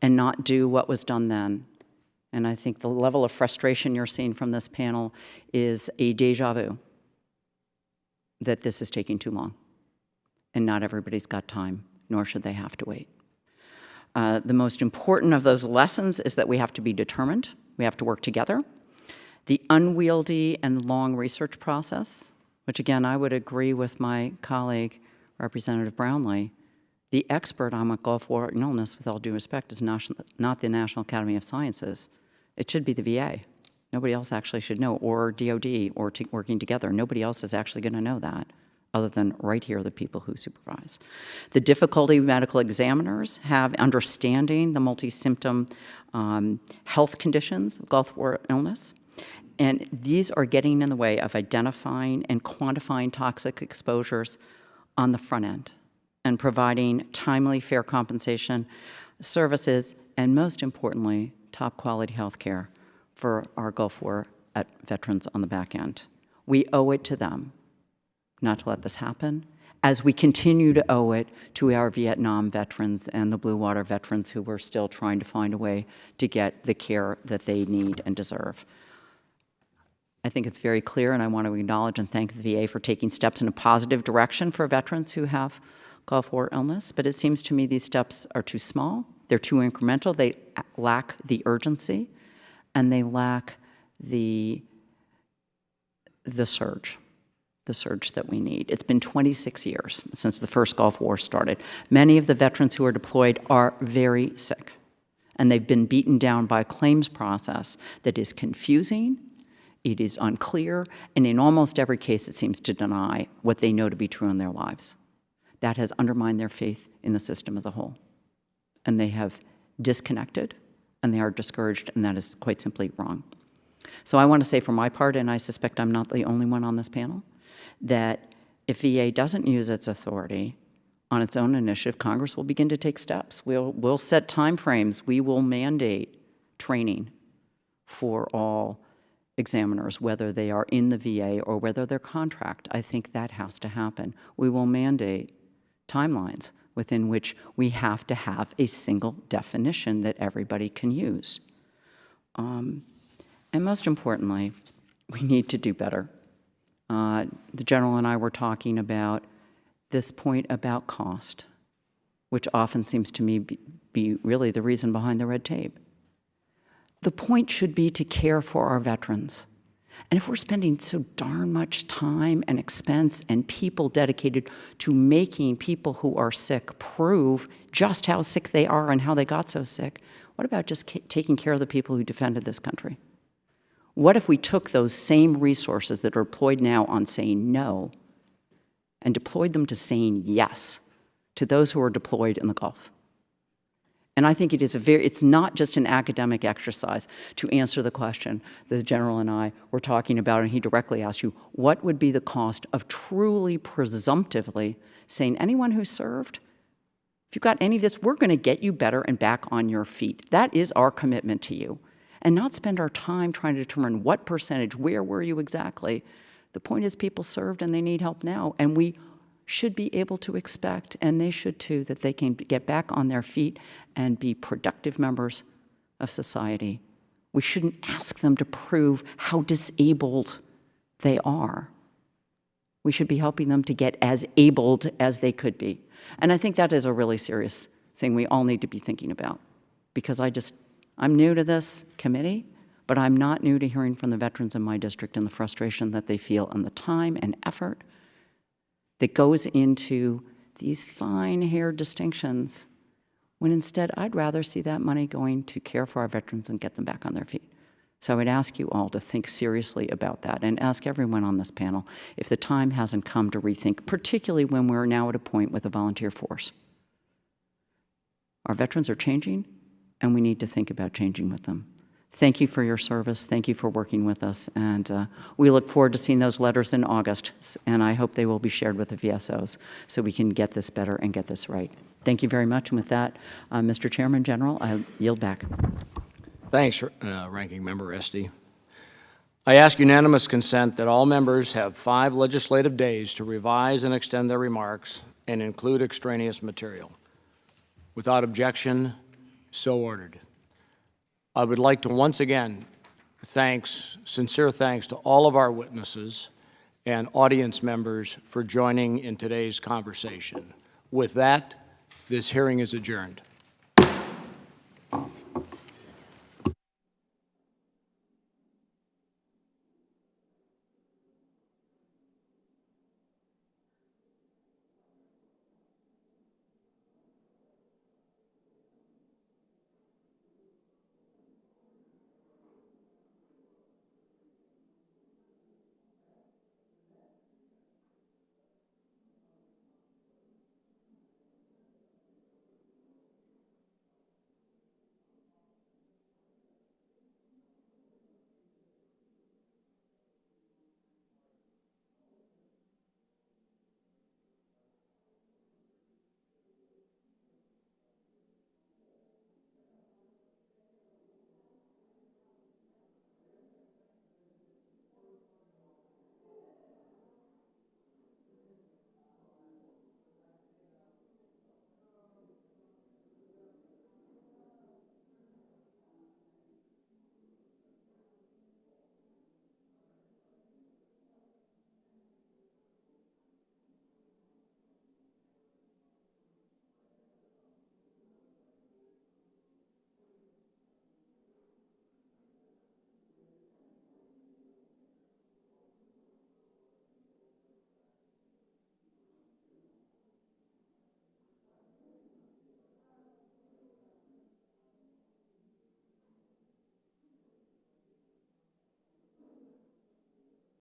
and not do what was done then. And I think the level of frustration you're seeing from this panel is a deja vu that this is taking too long. And not everybody's got time, nor should they have to wait. The most important of those lessons is that we have to be determined. We have to work together. The unwieldy and long research process, which again, I would agree with my colleague, Representative Brownlee, the expert on what Gulf War illness, with all due respect, is not the National Academy of Sciences. It should be the VA. Nobody else actually should know, or DOD, or working together. Nobody else is actually going to know that, other than right here, the people who supervise. The difficulty medical examiners have understanding the multi-symptom health conditions of Gulf War illness. And these are getting in the way of identifying and quantifying toxic exposures on the front end and providing timely, fair compensation services, and most importantly, top quality health care for our Gulf War veterans on the back end. We owe it to them not to let this happen, as we continue to owe it to our Vietnam veterans and the Blue Water veterans who are still trying to find a way to get the care that they need and deserve. I think it's very clear, and I want to acknowledge and thank the VA for taking steps in a positive direction for veterans who have Gulf War illness, but it seems to me these steps are too small, they're too incremental, they lack the urgency, and they lack the surge that we need. It's been 26 years since the first Gulf War started. Many of the veterans who are deployed are very sick, and they've been beaten down by a claims process that is confusing, it is unclear, and in almost every case it seems to deny what they know to be true in their lives. That has undermined their faith in the system as a whole. And they have disconnected, and they are discouraged, and that is quite simply wrong. So I want to say for my part, and I suspect I'm not the only one on this panel, that if VA doesn't use its authority on its own initiative, Congress will begin to take steps. We'll set timeframes. We will mandate training for all examiners, whether they are in the VA or whether they're contract. I think that has to happen. We will mandate timelines within which we have to have a single definition that everybody can use. And most importantly, we need to do better. The General and I were talking about this point about cost, which often seems to me be really the reason behind the red tape. The point should be to care for our veterans. And if we're spending so darn much time and expense and people dedicated to making people who are sick prove just how sick they are and how they got so sick, what about just taking care of the people who defended this country? What if we took those same resources that are deployed now on saying no and deployed them to saying yes to those who are deployed in the Gulf? And I think it's not just an academic exercise to answer the question that the General and I were talking about, and he directly asked you, what would be the cost of truly presumptively saying anyone who served, if you've got any of this, we're going to get you better and back on your feet. That is our commitment to you. And not spend our time trying to determine what percentage, where were you exactly. The point is people served and they need help now, and we should be able to expect, and they should too, that they can get back on their feet and be productive members of society. We shouldn't ask them to prove how disabled they are. We should be helping them to get as abled as they could be. And I think that is a really serious thing we all need to be thinking about, because I'm new to this committee, but I'm not new to hearing from the veterans in my district and the frustration that they feel and the time and effort that goes into these fine-haired distinctions, when instead I'd rather see that money going to care for our veterans and get them back on their feet. So I would ask you all to think seriously about that, and ask everyone on this panel if the time hasn't come to rethink, particularly when we're now at a point with a volunteer force. Our veterans are changing, and we need to think about changing with them. Thank you for your service. Thank you for working with us. And we look forward to seeing those letters in August. And I hope they will be shared with the VSOs so we can get this better and get this right. Thank you very much. And with that, Mr. Chairman General, I yield back. Thanks, Ranking Member Esty. I ask unanimous consent that all members have 5 legislative days to revise and extend their remarks and include extraneous material. Without objection, so ordered. I would like to once again sincere thanks to all of our witnesses and audience members for joining in today's conversation. With that, this hearing is adjourned.